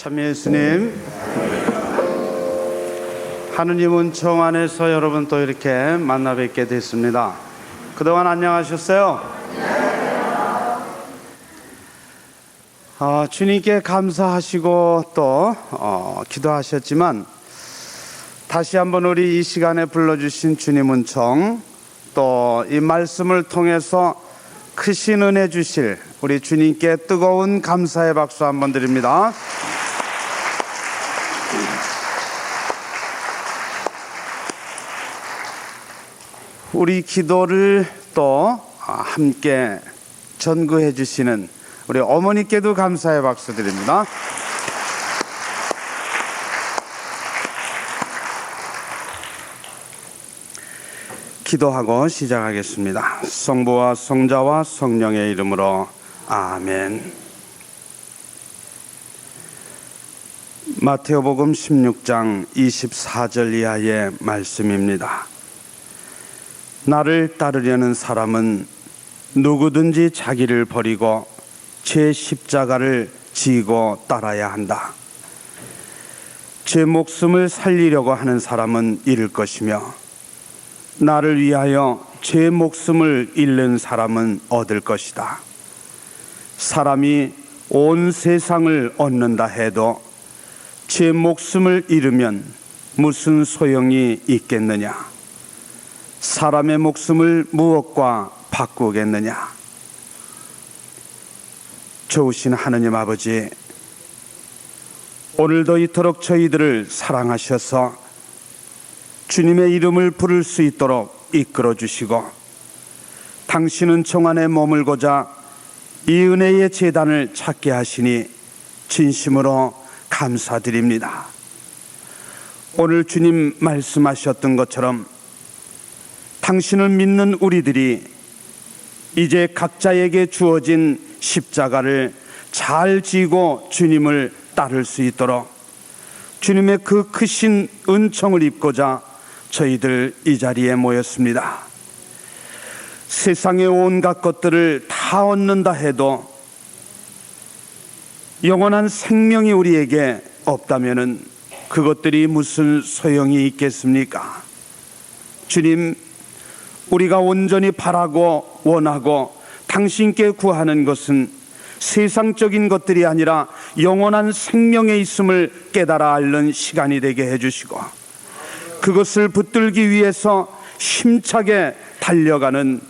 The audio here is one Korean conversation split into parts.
참 예수님, 하느님 은총 안에서 여러분 또 이렇게 만나 뵙게 됐습니다. 그동안 안녕하셨어요? 주님께 감사하시고 또 기도하셨지만 다시 한번 우리 이 시간에 불러주신 주님 은총, 또 이 말씀을 통해서 크신 은혜 주실 우리 주님께 뜨거운 감사의 박수 한번 드립니다. 우리 기도를 또 함께 전구해 주시는 우리 어머니께도 감사의 박수 드립니다. 기도하고 시작하겠습니다. 성부와 성자와 성령의 이름으로 아멘. 마태오복음 16장 24절 이하의 말씀입니다. 나를 따르려는 사람은 누구든지 자기를 버리고 제 십자가를 지고 따라야 한다. 제 목숨을 살리려고 하는 사람은 잃을 것이며 나를 위하여 제 목숨을 잃는 사람은 얻을 것이다. 사람이 온 세상을 얻는다 해도 제 목숨을 잃으면 무슨 소용이 있겠느냐? 사람의 목숨을 무엇과 바꾸겠느냐? 좋으신 하느님 아버지, 오늘도 이토록 저희들을 사랑하셔서 주님의 이름을 부를 수 있도록 이끌어 주시고 당신은 정 안에 머물고자 이 은혜의 제단을 찾게 하시니 진심으로 감사드립니다. 오늘 주님 말씀하셨던 것처럼 당신을 믿는 우리들이 이제 각자에게 주어진 십자가를 잘 지고 주님을 따를 수 있도록 주님의 그 크신 은총을 입고자 저희들 이 자리에 모였습니다. 세상의 온갖 것들을 다 얻는다 해도 영원한 생명이 우리에게 없다면은 그것들이 무슨 소용이 있겠습니까? 주님, 우리가 온전히 바라고 원하고 당신께 구하는 것은 세상적인 것들이 아니라 영원한 생명에 있음을 깨달아 앓는 시간이 되게 해주시고 그것을 붙들기 위해서 힘차게 달려가는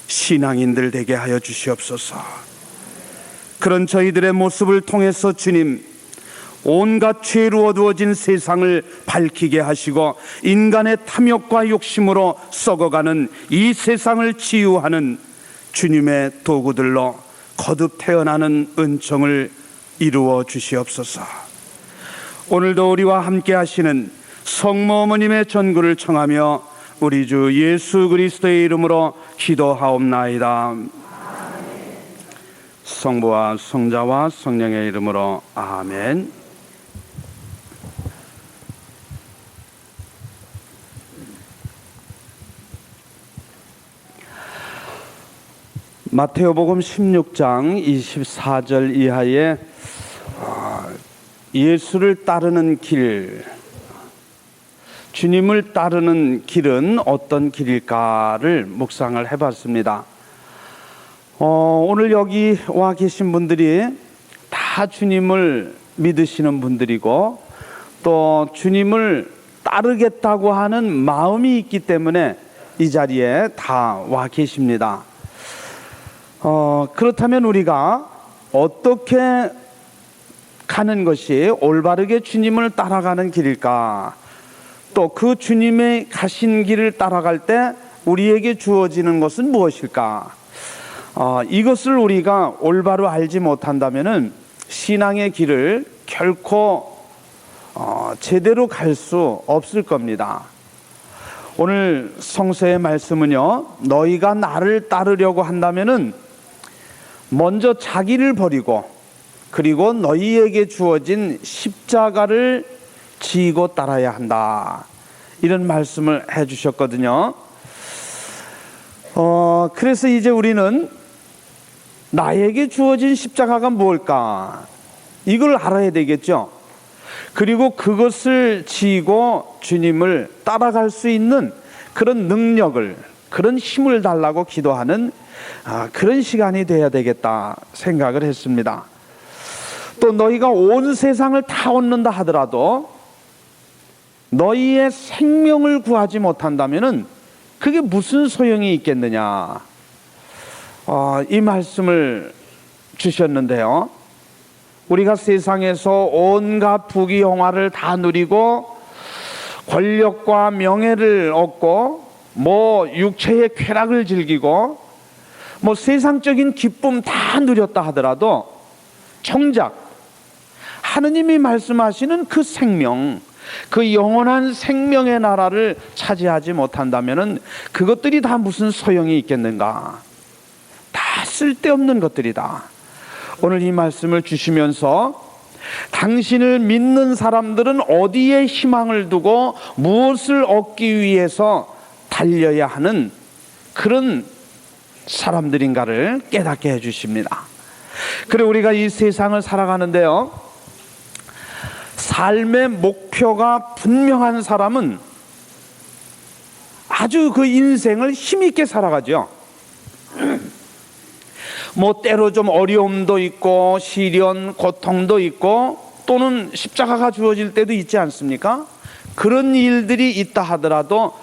신앙인들 되게 하여 주시옵소서. 그런 저희들의 모습을 통해서 주님, 온갖 죄로 어두워진 세상을 밝히게 하시고 인간의 탐욕과 욕심으로 썩어가는 이 세상을 치유하는 주님의 도구들로 거듭 태어나는 은총을 이루어 주시옵소서. 오늘도 우리와 함께 하시는 성모 어머님의 전구를 청하며 우리 주 예수 그리스도의 이름으로 기도하옵나이다. 성부와 성자와 성령의 이름으로 아멘. 마태오복음 16장 24절 이하에 예수를 따르는 길, 주님을 따르는 길은 어떤 길일까를 묵상을 해봤습니다. 오늘 여기 와 계신 분들이 다 주님을 믿으시는 분들이고 또 주님을 따르겠다고 하는 마음이 있기 때문에 이 자리에 다 와 계십니다. 그렇다면 우리가 어떻게 가는 것이 올바르게 주님을 따라가는 길일까? 또 그 주님의 가신 길을 따라갈 때 우리에게 주어지는 것은 무엇일까? 이것을 우리가 올바로 알지 못한다면은 신앙의 길을 결코 제대로 갈 수 없을 겁니다. 오늘 성서의 말씀은요, 너희가 나를 따르려고 한다면은 먼저 자기를 버리고 그리고 너희에게 주어진 십자가를 지고 따라야 한다, 이런 말씀을 해주셨거든요. 그래서 이제 우리는 나에게 주어진 십자가가 뭘까? 이걸 알아야 되겠죠. 그리고 그것을 지고 주님을 따라갈 수 있는 그런 능력을, 그런 힘을 달라고 기도하는 그런 시간이 돼야 되겠다 생각을 했습니다. 또 너희가 온 세상을 다 얻는다 하더라도 너희의 생명을 구하지 못한다면은 그게 무슨 소용이 있겠느냐, 이 말씀을 주셨는데요. 우리가 세상에서 온갖 부귀영화를 다 누리고 권력과 명예를 얻고 육체의 쾌락을 즐기고 세상적인 기쁨 다 누렸다 하더라도 정작 하느님이 말씀하시는 그 생명, 그 영원한 생명의 나라를 차지하지 못한다면은 그것들이 다 무슨 소용이 있겠는가? 다 쓸데없는 것들이다. 오늘 이 말씀을 주시면서 당신을 믿는 사람들은 어디에 희망을 두고 무엇을 얻기 위해서 달려야 하는 그런 사람들인가를 깨닫게 해주십니다. 그리고 우리가 이 세상을 살아가는데요, 삶의 목표가 분명한 사람은 아주 그 인생을 힘있게 살아가죠. 때로 좀 어려움도 있고 시련, 고통도 있고 또는 십자가가 주어질 때도 있지 않습니까? 그런 일들이 있다 하더라도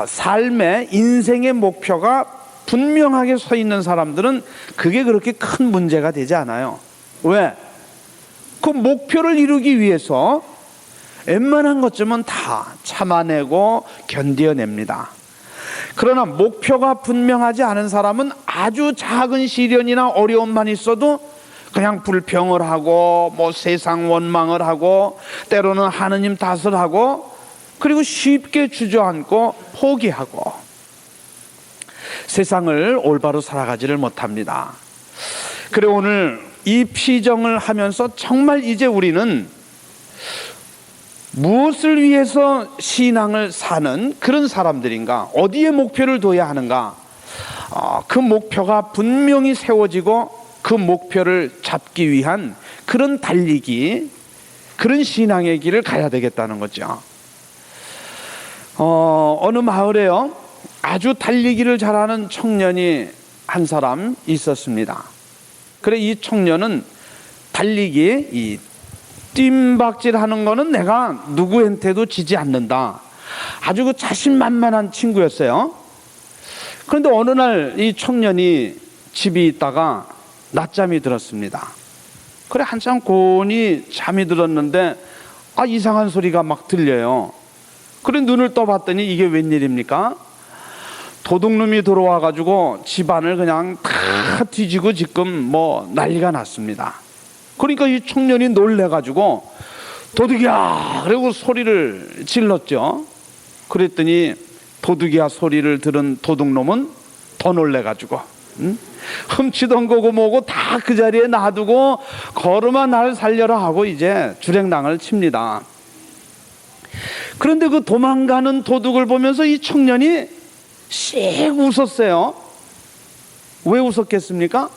삶의 인생의 목표가 분명하게 서 있는 사람들은 그게 그렇게 큰 문제가 되지 않아요. 왜? 그 목표를 이루기 위해서 웬만한 것쯤은 다 참아내고 견뎌냅니다. 그러나 목표가 분명하지 않은 사람은 아주 작은 시련이나 어려움만 있어도 그냥 불평을 하고 세상 원망을 하고 때로는 하느님 탓을 하고 그리고 쉽게 주저앉고 포기하고 세상을 올바로 살아가지를 못합니다. 그래 오늘 이 피정을 하면서 정말 이제 우리는 무엇을 위해서 신앙을 사는 그런 사람들인가, 어디에 목표를 둬야 하는가, 그 목표가 분명히 세워지고 그 목표를 잡기 위한 그런 달리기, 그런 신앙의 길을 가야 되겠다는 거죠. 어느 마을에요, 아주 달리기를 잘하는 청년이 한 사람 있었습니다. 그래 이 청년은 달리기, 이 뜀박질 하는 거는 내가 누구한테도 지지 않는다, 아주 그 자신만만한 친구였어요. 그런데 어느 날 이 청년이 집에 있다가 낮잠이 들었습니다. 그래 한참 곤히 잠이 들었는데 이상한 소리가 막 들려요. 그래 눈을 떠봤더니 이게 웬일입니까? 도둑놈이 들어와 가지고 집안을 그냥 다 뒤지고 지금 난리가 났습니다. 그러니까 이 청년이 놀래 가지고 도둑이야 그리고 소리를 질렀죠. 그랬더니 도둑이야 소리를 들은 도둑놈은 더 놀래 가지고 훔치던 거고 뭐고 다 그 자리에 놔두고 걸음아 날 살려라 하고 이제 주랭랑을 칩니다. 그런데 그 도망가는 도둑을 보면서 이 청년이 씩 웃었어요. 왜 웃었겠습니까?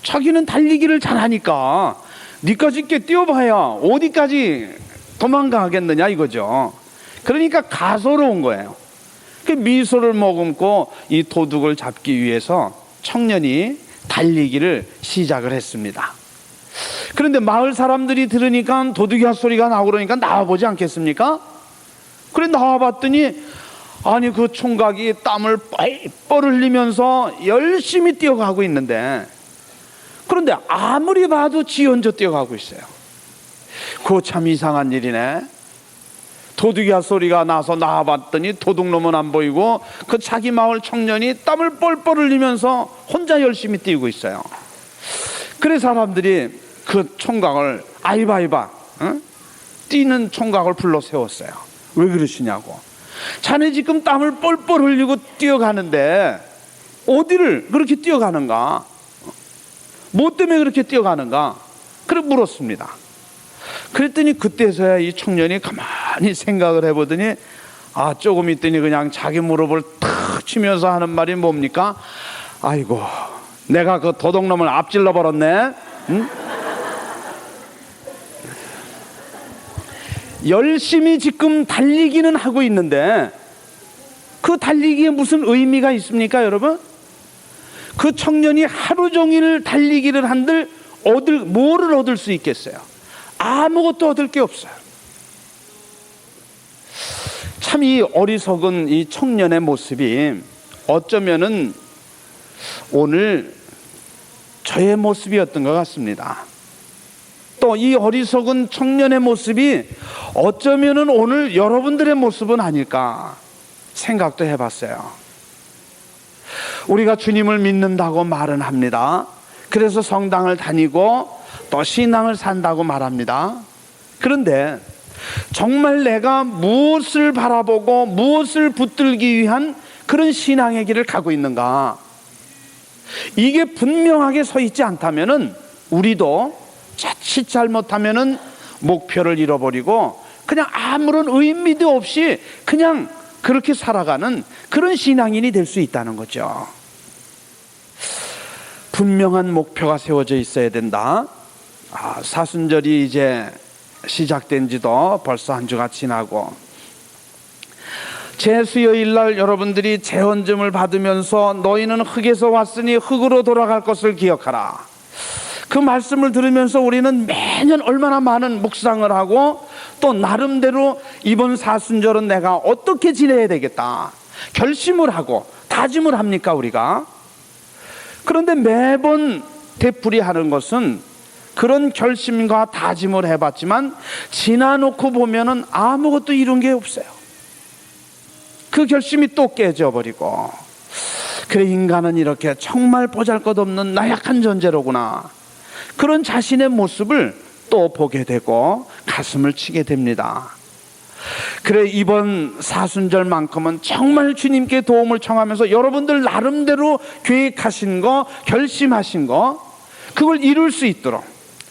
자기는 달리기를 잘하니까 니까지 있게 뛰어봐야 어디까지 도망가겠느냐 이거죠. 그러니까 가소로운 거예요. 그 미소를 머금고 이 도둑을 잡기 위해서 청년이 달리기를 시작을 했습니다. 그런데 마을 사람들이 들으니까 도둑이야 소리가 나오고 그러니까 나와보지 않겠습니까? 그래 나와봤더니 아니 그 총각이 땀을 뻘뻘 흘리면서 열심히 뛰어가고 있는데, 그런데 아무리 봐도 지 혼자 뛰어가고 있어요. 그거 참 이상한 일이네. 도둑이야 소리가 나서 나와봤더니 도둑놈은 안 보이고 그 자기 마을 청년이 땀을 뻘뻘 흘리면서 혼자 열심히 뛰고 있어요. 그래 사람들이 그 총각을 아이바 뛰는 총각을 불러 세웠어요. 왜 그러시냐고. 자네 지금 땀을 뻘뻘 흘리고 뛰어가는데 어디를 그렇게 뛰어가는가, 뭐 때문에 그렇게 뛰어가는가, 그래 물었습니다. 그랬더니 그때서야 이 청년이 가만히 생각을 해보더니 조금 있더니 그냥 자기 무릎을 탁 치면서 하는 말이 뭡니까? 아이고 내가 그 도둑놈을 앞질러 버렸네. 응? 열심히 지금 달리기는 하고 있는데 그 달리기에 무슨 의미가 있습니까, 여러분? 그 청년이 하루 종일 달리기를 한들 뭐를 얻을 수 있겠어요? 아무것도 얻을 게 없어요. 참 이 어리석은 이 청년의 모습이 어쩌면은 오늘 저의 모습이었던 것 같습니다. 또 이 어리석은 청년의 모습이 어쩌면은 오늘 여러분들의 모습은 아닐까 생각도 해봤어요. 우리가 주님을 믿는다고 말은 합니다. 그래서 성당을 다니고 또 신앙을 산다고 말합니다. 그런데 정말 내가 무엇을 바라보고 무엇을 붙들기 위한 그런 신앙의 길을 가고 있는가? 이게 분명하게 서 있지 않다면은 우리도 자칫 잘못하면은 목표를 잃어버리고 그냥 아무런 의미도 없이 그냥 그렇게 살아가는 그런 신앙인이 될 수 있다는 거죠. 분명한 목표가 세워져 있어야 된다. 사순절이 이제 시작된 지도 벌써 한 주가 지나고 제수요일 날 여러분들이 재헌점을 받으면서 너희는 흙에서 왔으니 흙으로 돌아갈 것을 기억하라. 그 말씀을 들으면서 우리는 매년 얼마나 많은 묵상을 하고 또 나름대로 이번 사순절은 내가 어떻게 지내야 되겠다 결심을 하고 다짐을 합니까, 우리가? 그런데 매번 되풀이하는 것은 그런 결심과 다짐을 해봤지만 지나놓고 보면은 아무것도 이룬 게 없어요. 그 결심이 또 깨져버리고, 그래, 인간은 이렇게 정말 보잘것없는 나약한 존재로구나, 그런 자신의 모습을 또 보게 되고 가슴을 치게 됩니다. 그래, 이번 사순절만큼은 정말 주님께 도움을 청하면서 여러분들 나름대로 계획하신 거, 결심하신 거, 그걸 이룰 수 있도록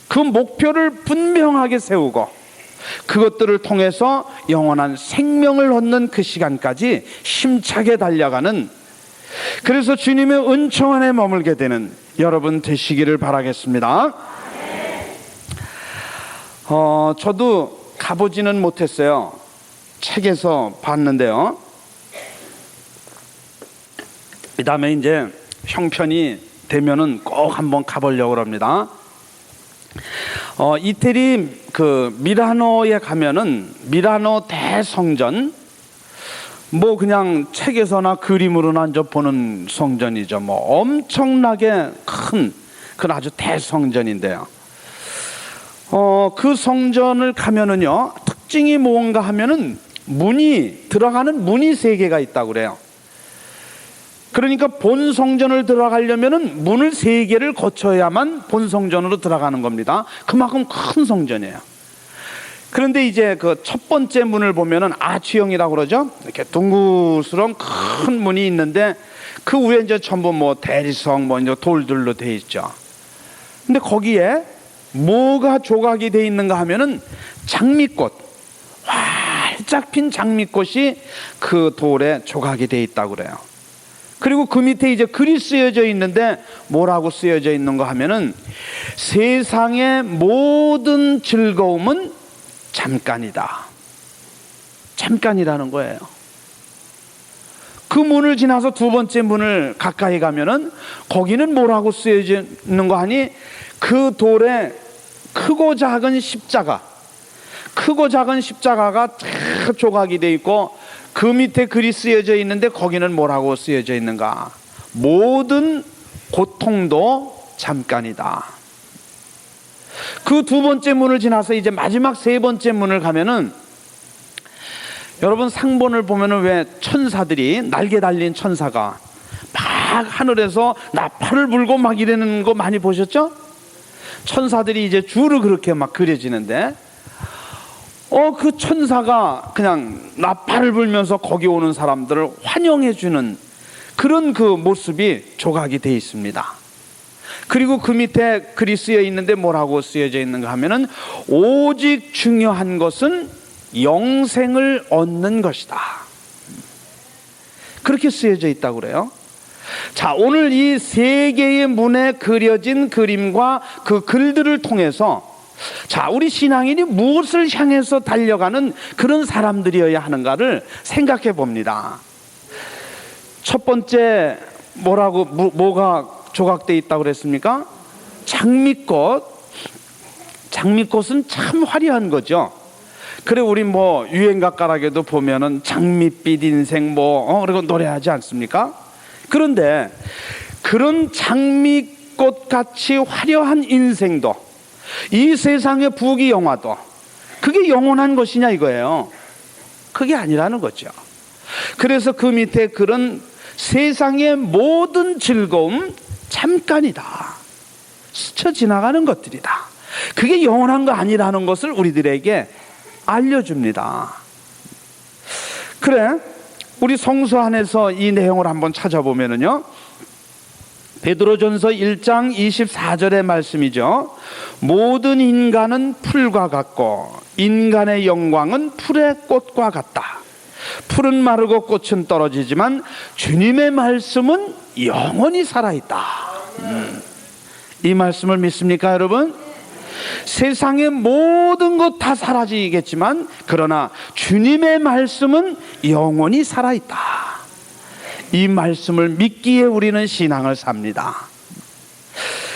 그 목표를 분명하게 세우고 그것들을 통해서 영원한 생명을 얻는 그 시간까지 힘차게 달려가는, 그래서 주님의 은총 안에 머물게 되는 여러분 되시기를 바라겠습니다. 저도 가보지는 못했어요. 책에서 봤는데요. 이 다음에 이제 형편이 되면은 꼭 한번 가보려고 합니다. 이태리 그 미라노에 가면은 미라노 대성전, 뭐 그냥 책에서나 그림으로나 이제 보는 성전이죠. 뭐 엄청나게 큰 그런 아주 대성전인데요. 그 성전을 가면은요, 특징이 뭔가 하면은 들어가는 문이 3개가 있다고 그래요. 그러니까 본 성전을 들어가려면은 문을 3개를 거쳐야만 본 성전으로 들어가는 겁니다. 그만큼 큰 성전이에요. 그런데 이제 그 첫 번째 문을 보면은 아치형이라고 그러죠. 이렇게 둥그스러운 큰 문이 있는데 그 위에 이제 전부 뭐 대리석 뭐 이제 돌들로 돼 있죠. 근데 거기에 뭐가 조각이 돼 있는가 하면은 장미꽃, 활짝 핀 장미꽃이 그 돌에 조각이 돼 있다고 그래요. 그리고 그 밑에 이제 글이 쓰여져 있는데 뭐라고 쓰여져 있는가 하면은 세상의 모든 즐거움은 잠깐이다. 잠깐이라는 거예요. 그 문을 지나서 두 번째 문을 가까이 가면은 거기는 뭐라고 쓰여져 있는가 하니 그 돌에 크고 작은 십자가가 다 조각이 돼 있고 그 밑에 글이 쓰여져 있는데 거기는 뭐라고 쓰여져 있는가? 모든 고통도 잠깐이다. 그 두 번째 문을 지나서 이제 마지막 세 번째 문을 가면은 여러분 상본을 보면은 왜 천사들이 날개 달린 천사가 막 하늘에서 나팔을 불고 막 이러는 거 많이 보셨죠? 천사들이 이제 주로 그렇게 막 그려지는데 그 천사가 그냥 나팔을 불면서 거기 오는 사람들을 환영해주는 그런 그 모습이 조각이 되어 있습니다. 그리고 그 밑에 글이 쓰여 있는데 뭐라고 쓰여져 있는가 하면은 오직 중요한 것은 영생을 얻는 것이다. 그렇게 쓰여져 있다고 그래요. 자, 오늘 이 3개의 문에 그려진 그림과 그 글들을 통해서 자, 우리 신앙인이 무엇을 향해서 달려가는 그런 사람들이어야 하는가를 생각해 봅니다. 첫 번째 뭐가 조각되어 있다고 그랬습니까? 장미꽃. 장미꽃은 참 화려한 거죠. 그래, 우리 유행가가락에도 보면은 장밋빛 인생 그리고 노래하지 않습니까? 그런데 그런 장미꽃 같이 화려한 인생도, 이 세상의 부귀영화도 그게 영원한 것이냐 이거예요. 그게 아니라는 거죠. 그래서 그 밑에 그런 세상의 모든 즐거움 잠깐이다, 스쳐 지나가는 것들이다, 그게 영원한 거 아니라는 것을 우리들에게 알려줍니다. 그래, 우리 성서 안에서 이 내용을 한번 찾아보면은요, 베드로전서 1장 24절의 말씀이죠. 모든 인간은 풀과 같고 인간의 영광은 풀의 꽃과 같다. 풀은 마르고 꽃은 떨어지지만 주님의 말씀은 영원히 살아있다. 이 말씀을 믿습니까, 여러분? 세상의 모든 것 다 사라지겠지만 그러나 주님의 말씀은 영원히 살아있다. 이 말씀을 믿기에 우리는 신앙을 삽니다.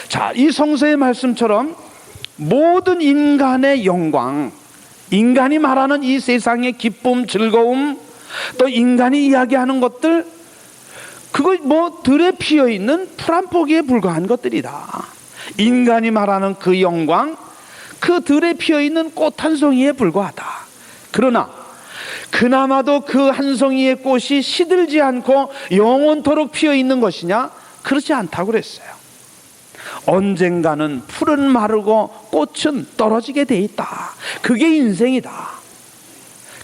자, 이 성서의 말씀처럼 모든 인간의 영광, 인간이 말하는 이 세상의 기쁨, 즐거움, 또 인간이 이야기하는 것들, 그거 들에 피어있는 풀 한 포기에 불과한 것들이다. 인간이 말하는 그 영광, 그 들에 피어있는 꽃 한 송이에 불과하다. 그러나 그나마도 그 한 송이의 꽃이 시들지 않고 영원토록 피어있는 것이냐? 그렇지 않다고 그랬어요. 언젠가는 풀은 마르고 꽃은 떨어지게 돼 있다. 그게 인생이다.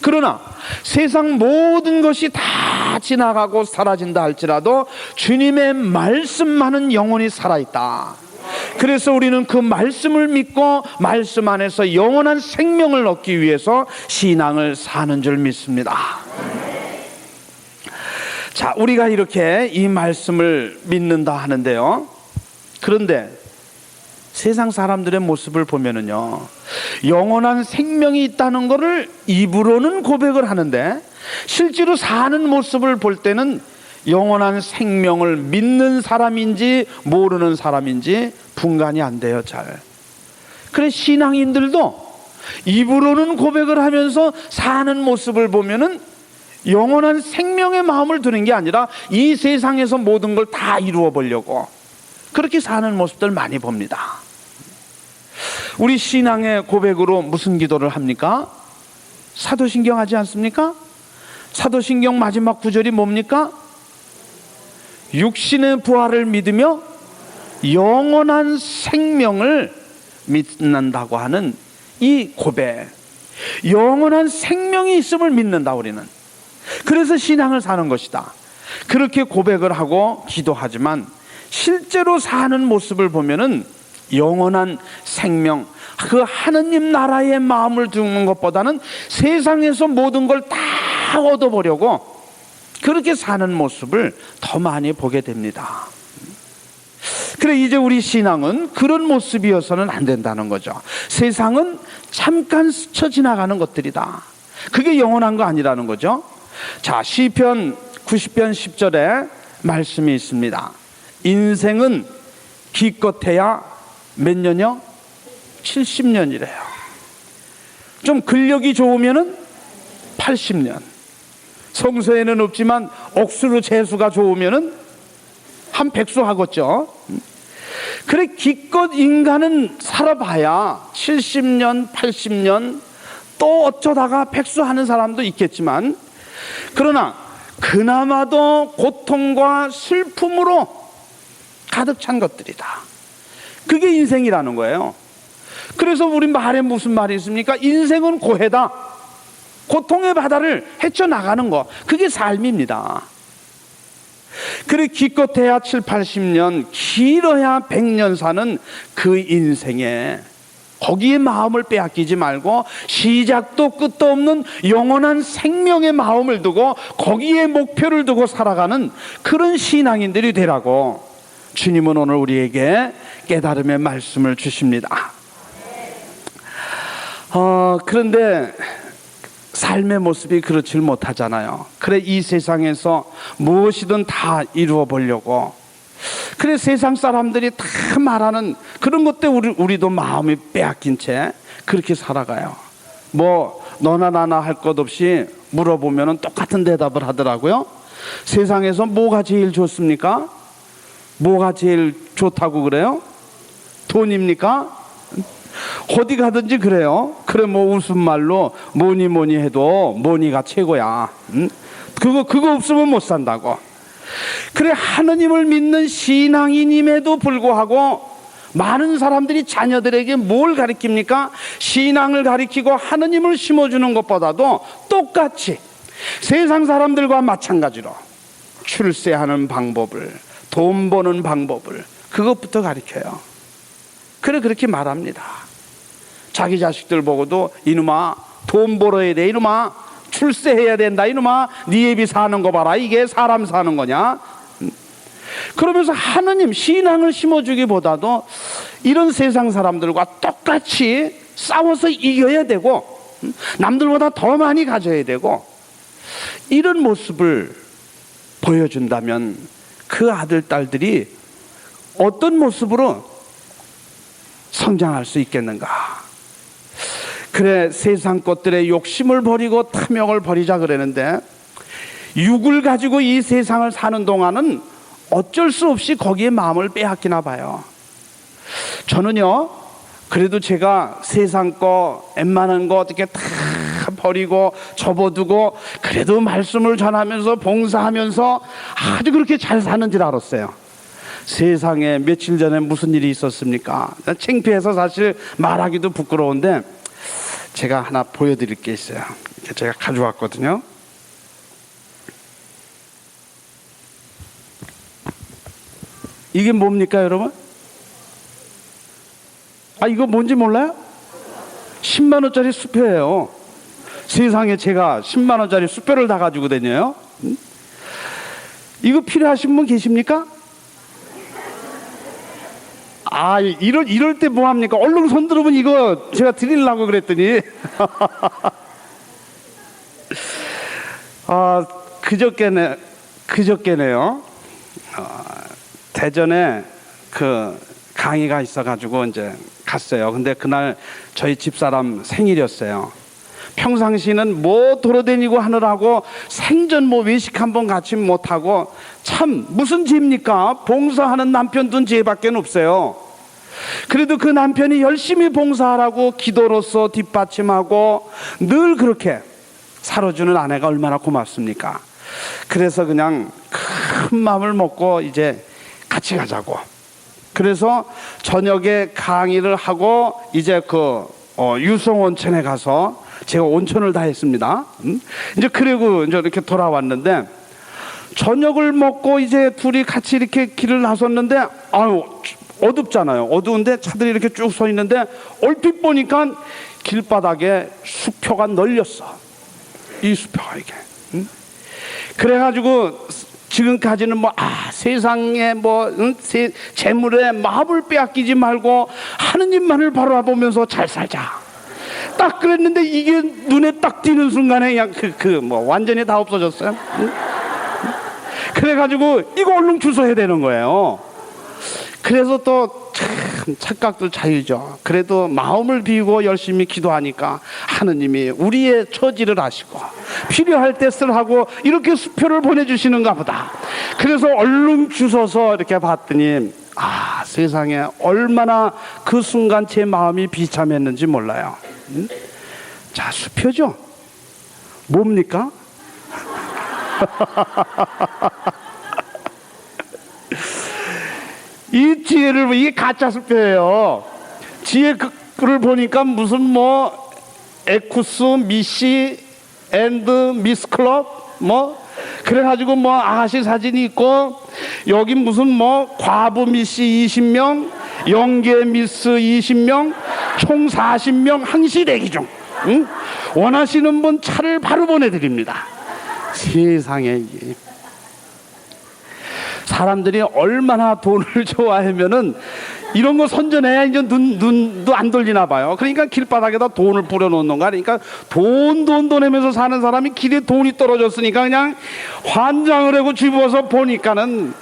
그러나 세상 모든 것이 다 지나가고 사라진다 할지라도 주님의 말씀만은 영원히 살아있다. 그래서 우리는 그 말씀을 믿고 말씀 안에서 영원한 생명을 얻기 위해서 신앙을 사는 줄 믿습니다. 자, 우리가 이렇게 이 말씀을 믿는다 하는데요, 그런데 세상 사람들의 모습을 보면은요, 영원한 생명이 있다는 것을 입으로는 고백을 하는데 실제로 사는 모습을 볼 때는 영원한 생명을 믿는 사람인지 모르는 사람인지 분간이 안 돼요, 잘. 그래, 신앙인들도 입으로는 고백을 하면서 사는 모습을 보면은 영원한 생명의 마음을 두는 게 아니라 이 세상에서 모든 걸 다 이루어 보려고 그렇게 사는 모습들 많이 봅니다. 우리 신앙의 고백으로 무슨 기도를 합니까? 사도신경 하지 않습니까? 사도신경 마지막 구절이 뭡니까? 육신의 부활을 믿으며 영원한 생명을 믿는다고 하는 이 고백, 영원한 생명이 있음을 믿는다, 우리는. 그래서 신앙을 사는 것이다. 그렇게 고백을 하고 기도하지만 실제로 사는 모습을 보면은 영원한 생명, 그 하느님 나라의 마음을 두는 것보다는 세상에서 모든 걸 다 얻어보려고 그렇게 사는 모습을 더 많이 보게 됩니다. 그래, 이제 우리 신앙은 그런 모습이어서는 안 된다는 거죠. 세상은 잠깐 스쳐 지나가는 것들이다. 그게 영원한 거 아니라는 거죠. 자, 시편 90편 10절에 말씀이 있습니다. 인생은 기껏해야 몇 년이요? 70년이래요. 좀 근력이 좋으면은 80년. 성서에는 없지만 억수로 재수가 좋으면은 한 100수 하겠죠. 그래, 기껏 인간은 살아봐야 70년, 80년, 또 어쩌다가 100수 하는 사람도 있겠지만, 그러나 그나마도 고통과 슬픔으로 가득 찬 것들이다. 그게 인생이라는 거예요. 그래서 우리 말에 무슨 말이 있습니까? 인생은 고해다. 고통의 바다를 헤쳐나가는 거, 그게 삶입니다. 그래, 기껏해야 7, 80년, 길어야 100년 사는 그 인생에 거기에 마음을 빼앗기지 말고 시작도 끝도 없는 영원한 생명의 마음을 두고 거기에 목표를 두고 살아가는 그런 신앙인들이 되라고 주님은 오늘 우리에게 깨달음의 말씀을 주십니다. 그런데 삶의 모습이 그렇질 못하잖아요. 그래 이 세상에서 무엇이든 다 이루어 보려고, 그래 세상 사람들이 다 말하는 그런 것 때문에 우리도 마음이 빼앗긴 채 그렇게 살아가요. 뭐 너나 나나 할 것 없이 물어보면 똑같은 대답을 하더라고요. 세상에서 뭐가 제일 좋습니까? 뭐가 제일 좋다고 그래요? 돈입니까? 어디 가든지 그래요. 그래 뭐 웃음말로 뭐니 해도 뭐니가 최고야. 그거 없으면 못 산다고. 그래 하느님을 믿는 신앙인임에도 불구하고 많은 사람들이 자녀들에게 뭘 가르칩니까? 신앙을 가르치고 하느님을 심어주는 것보다도 똑같이 세상 사람들과 마찬가지로 출세하는 방법을, 돈 버는 방법을, 그것부터 가르쳐요. 그래 그렇게 말합니다. 자기 자식들 보고도 이놈아 돈 벌어야 돼, 이놈아 출세해야 된다, 이놈아 네 애비 사는 거 봐라, 이게 사람 사는 거냐. 그러면서 하느님 신앙을 심어주기보다도 이런 세상 사람들과 똑같이 싸워서 이겨야 되고 남들보다 더 많이 가져야 되고, 이런 모습을 보여준다면 그 아들 딸들이 어떤 모습으로 성장할 수 있겠는가. 그래 세상 것들의 욕심을 버리고 탐욕을 버리자 그러는데, 육을 가지고 이 세상을 사는 동안은 어쩔 수 없이 거기에 마음을 빼앗기나 봐요. 저는요 그래도 제가 세상 거 웬만한 거 어떻게 다 버리고 접어두고 그래도 말씀을 전하면서 봉사하면서 아주 그렇게 잘 사는 줄 알았어요. 세상에 며칠 전에 무슨 일이 있었습니까? 창피해서 사실 말하기도 부끄러운데 제가 하나 보여드릴 게 있어요. 제가 가져왔거든요. 이게 뭡니까 여러분? 이거 뭔지 몰라요? 10만 원짜리 수표예요. 세상에 제가 10만 원짜리 수표를 다 가지고 다녀요. 이거 필요하신 분 계십니까? 이럴 때 뭐 합니까? 얼른 손 들어보면 이거 제가 드리려고 그랬더니 그저께네요. 대전에 그 강의가 있어가지고 이제 갔어요. 근데 그날 저희 집사람 생일이었어요. 평상시는 뭐 돌아다니고 하느라고 생전 뭐 외식 한번 같이 못하고 참 무슨 죄입니까? 봉사하는 남편 둔 죄밖에 없어요. 그래도 그 남편이 열심히 봉사하라고 기도로서 뒷받침하고 늘 그렇게 살아주는 아내가 얼마나 고맙습니까? 그래서 그냥 큰 마음을 먹고 이제 같이 가자고. 그래서 저녁에 강의를 하고 이제 유성온천에 가서 제가 온천을 다 했습니다. 이제 그리고 이제 이렇게 돌아왔는데 저녁을 먹고 이제 둘이 같이 이렇게 길을 나섰는데 어둡잖아요. 어두운데 차들이 이렇게 쭉 서 있는데 얼핏 보니까 길바닥에 수표가 널렸어. 이 수표가 이게. 그래가지고 지금까지는 세상에 재물에 마음을 빼앗기지 말고 하느님만을 바라보면서 잘 살자. 딱 그랬는데 이게 눈에 딱 띄는 순간에 그냥 완전히 다 없어졌어요. 그래가지고 이거 얼른 주소해야 되는 거예요. 그래서 또 참 착각도 자유죠. 그래도 마음을 비우고 열심히 기도하니까 하느님이 우리의 처지를 아시고 필요할 때 쓰라고 이렇게 수표를 보내주시는가 보다. 그래서 얼른 주워서 이렇게 봤더니 세상에 얼마나 그 순간 제 마음이 비참했는지 몰라요. 자, 수표죠. 뭡니까? 이 지혜를, 이게 가짜 수표예요. 지혜를 보니까 무슨 에쿠스 미시 앤드 미스 클럽 그래가지고 아가씨 사진이 있고, 여기 무슨 과부 미씨 20명, 영계 미스 20명, 총 40명 항시 대기 중. 원하시는 분 차를 바로 보내드립니다. 세상에. 사람들이 얼마나 돈을 좋아하면은 이런 거 선전해야 이제 눈도 안 돌리나 봐요. 그러니까 길바닥에다 돈을 뿌려놓는 거. 그러니까 돈 하면서 사는 사람이 길에 돈이 떨어졌으니까 그냥 환장을 하고 집어서 보니까는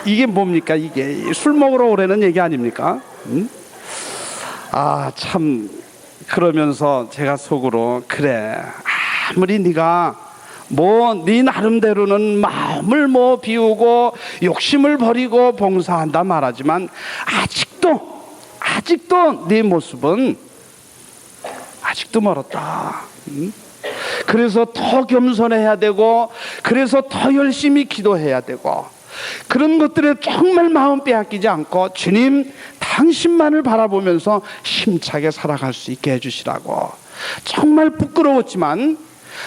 이게 뭡니까? 이게 술 먹으러 오라는 얘기 아닙니까? 아, 참. 그러면서 제가 속으로, 그래, 아무리 네가 네 나름대로는 마음을 비우고 욕심을 버리고 봉사한다 말하지만 아직도 네 모습은 아직도 멀었다. 그래서 더 겸손해야 되고, 그래서 더 열심히 기도해야 되고, 그런 것들에 정말 마음 빼앗기지 않고 주님 당신만을 바라보면서 힘차게 살아갈 수 있게 해주시라고, 정말 부끄러웠지만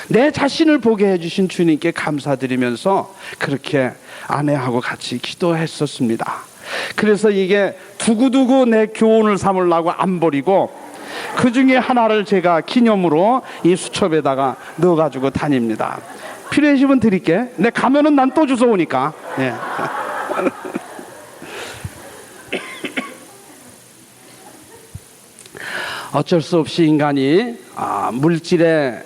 내 자신을 보게 해주신 주님께 감사드리면서 그렇게 아내하고 같이 기도했었습니다. 그래서 이게 두고두고 내 교훈을 삼으려고 안 버리고 그 중에 하나를 제가 기념으로 이 수첩에다가 넣어가지고 다닙니다. 필요하시면 드릴게. 내 가면은 난 또 주워오니까. 네. 어쩔 수 없이 인간이 물질에서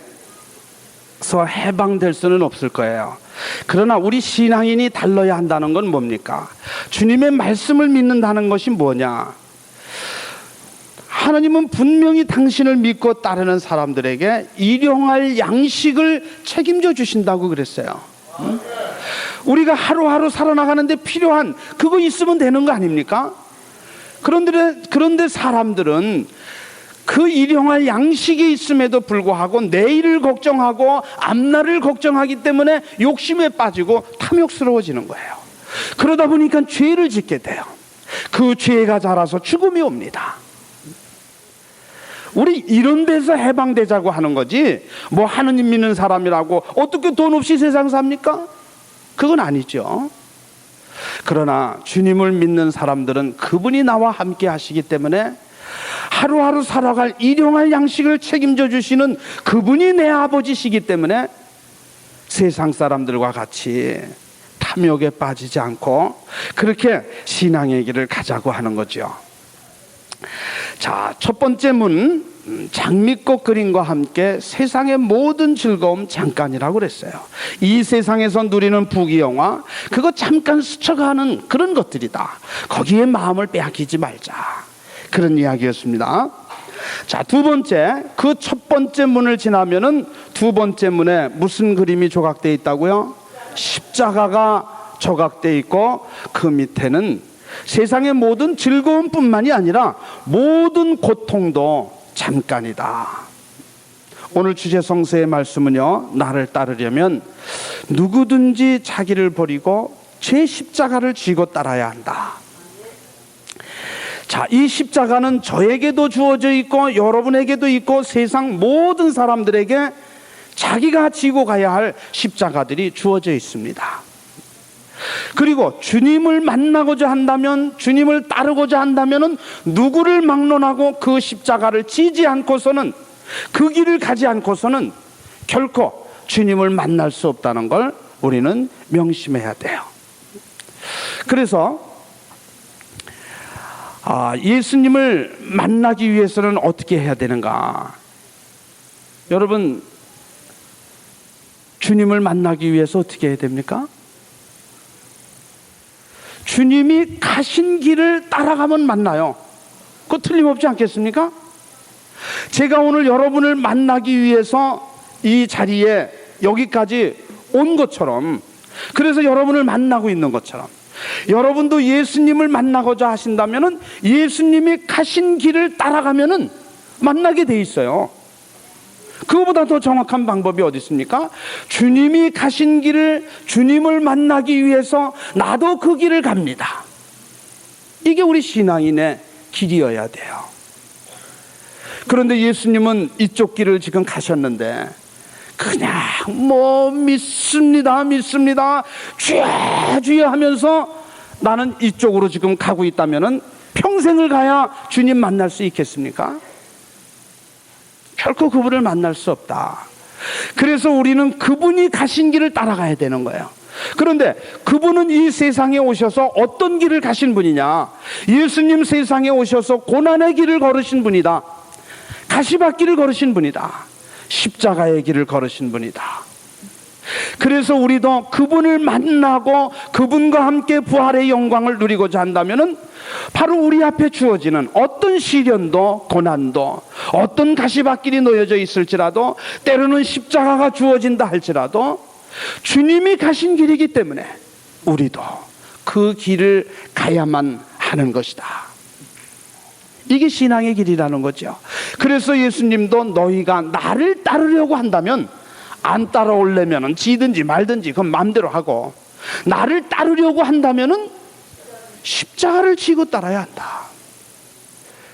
해방될 수는 없을 거예요. 그러나 우리 신앙인이 달라야 한다는 건 뭡니까? 주님의 말씀을 믿는다는 것이 뭐냐? 하나님은 분명히 당신을 믿고 따르는 사람들에게 일용할 양식을 책임져 주신다고 그랬어요. 우리가 하루하루 살아나가는데 필요한 그거 있으면 되는 거 아닙니까? 그런데 사람들은 그 일용할 양식이 있음에도 불구하고 내일을 걱정하고 앞날을 걱정하기 때문에 욕심에 빠지고 탐욕스러워지는 거예요. 그러다 보니까 죄를 짓게 돼요. 그 죄가 자라서 죽음이 옵니다. 우리 이런 데서 해방되자고 하는 거지, 하느님 믿는 사람이라고 어떻게 돈 없이 세상 삽니까? 그건 아니죠. 그러나 주님을 믿는 사람들은 그분이 나와 함께 하시기 때문에 하루하루 살아갈 일용할 양식을 책임져 주시는 그분이 내 아버지시기 때문에 세상 사람들과 같이 탐욕에 빠지지 않고 그렇게 신앙의 길을 가자고 하는 거죠. 자, 첫 번째 문, 장미꽃 그림과 함께 세상의 모든 즐거움 잠깐이라고 그랬어요. 이 세상에서 누리는 부귀영화, 그거 잠깐 스쳐가는 그런 것들이다. 거기에 마음을 빼앗기지 말자, 그런 이야기였습니다. 자, 두 번째, 그 첫 번째 문을 지나면은 두 번째 문에 무슨 그림이 조각되어 있다고요? 십자가가 조각되어 있고 그 밑에는 세상의 모든 즐거움뿐만이 아니라 모든 고통도 잠깐이다. 오늘 주제 성서의 말씀은요, 나를 따르려면 누구든지 자기를 버리고 제 십자가를 쥐고 따라야 한다. 자, 이 십자가는 저에게도 주어져 있고 여러분에게도 있고 세상 모든 사람들에게 자기가 지고 가야 할 십자가들이 주어져 있습니다. 그리고 주님을 만나고자 한다면, 주님을 따르고자 한다면 누구를 막론하고 그 십자가를 지지 않고서는, 그 길을 가지 않고서는 결코 주님을 만날 수 없다는 걸 우리는 명심해야 돼요. 그래서 예수님을 만나기 위해서는 어떻게 해야 되는가? 여러분, 주님을 만나기 위해서 어떻게 해야 됩니까? 주님이 가신 길을 따라가면 만나요. 그거 틀림없지 않겠습니까? 제가 오늘 여러분을 만나기 위해서 이 자리에 여기까지 온 것처럼, 그래서 여러분을 만나고 있는 것처럼, 여러분도 예수님을 만나고자 하신다면 예수님이 가신 길을 따라가면 만나게 돼 있어요. 그거보다 더 정확한 방법이 어디 있습니까? 주님이 가신 길을, 주님을 만나기 위해서 나도 그 길을 갑니다. 이게 우리 신앙인의 길이어야 돼요. 그런데 예수님은 이쪽 길을 지금 가셨는데 그냥 믿습니다 주여 하면서 나는 이쪽으로 지금 가고 있다면 평생을 가야 주님 만날 수 있겠습니까? 결코 그분을 만날 수 없다. 그래서 우리는 그분이 가신 길을 따라가야 되는 거예요. 그런데 그분은 이 세상에 오셔서 어떤 길을 가신 분이냐? 예수님 세상에 오셔서 고난의 길을 걸으신 분이다. 가시밭길을 걸으신 분이다. 십자가의 길을 걸으신 분이다. 그래서 우리도 그분을 만나고 그분과 함께 부활의 영광을 누리고자 한다면은 바로 우리 앞에 주어지는 어떤 시련도 고난도 어떤 가시밭길이 놓여져 있을지라도 때로는 십자가가 주어진다 할지라도 주님이 가신 길이기 때문에 우리도 그 길을 가야만 하는 것이다. 이게 신앙의 길이라는 거죠. 그래서 예수님도 너희가 나를 따르려고 한다면 안 따라오려면 지든지 말든지 그건 마음대로 하고 나를 따르려고 한다면 십자가를 지고 따라야 한다.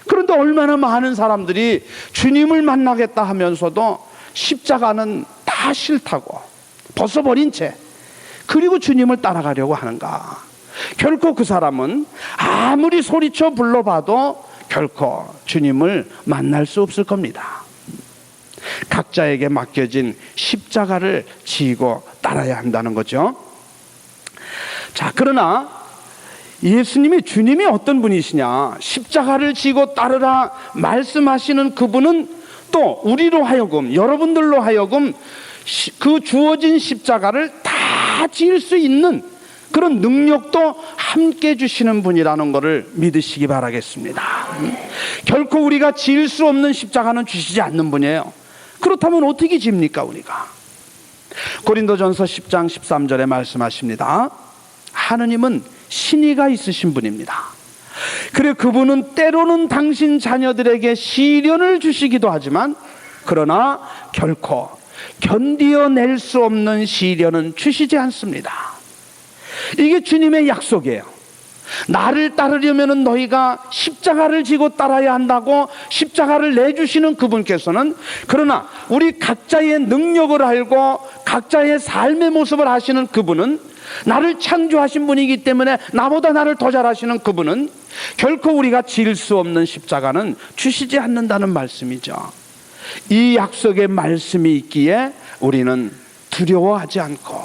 그런데 얼마나 많은 사람들이 주님을 만나겠다 하면서도 십자가는 다 싫다고 벗어버린 채 그리고 주님을 따라가려고 하는가? 결코 그 사람은 아무리 소리쳐 불러봐도 결코 주님을 만날 수 없을 겁니다. 각자에게 맡겨진 십자가를 지고 따라야 한다는 거죠. 자, 그러나 예수님이 주님이 어떤 분이시냐? 십자가를 지고 따르라 말씀하시는 그분은 또 우리로 하여금 여러분들로 하여금 그 주어진 십자가를 다 지을 수 있는 그런 능력도 함께 주시는 분이라는 것을 믿으시기 바라겠습니다. 결코 우리가 지을 수 없는 십자가는 주시지 않는 분이에요. 그렇다면 어떻게 집니까 우리가? 고린도전서 10장 13절에 말씀하십니다. 하느님은 신의가 있으신 분입니다. 그래 그분은 때로는 당신 자녀들에게 시련을 주시기도 하지만 그러나 결코 견디어낼 수 없는 시련은 주시지 않습니다. 이게 주님의 약속이에요. 나를 따르려면 너희가 십자가를 지고 따라야 한다고 십자가를 내주시는 그분께서는 그러나 우리 각자의 능력을 알고 각자의 삶의 모습을 아시는 그분은 나를 창조하신 분이기 때문에 나보다 나를 더 잘하시는 그분은 결코 우리가 질 수 없는 십자가는 주시지 않는다는 말씀이죠. 이 약속의 말씀이 있기에 우리는 두려워하지 않고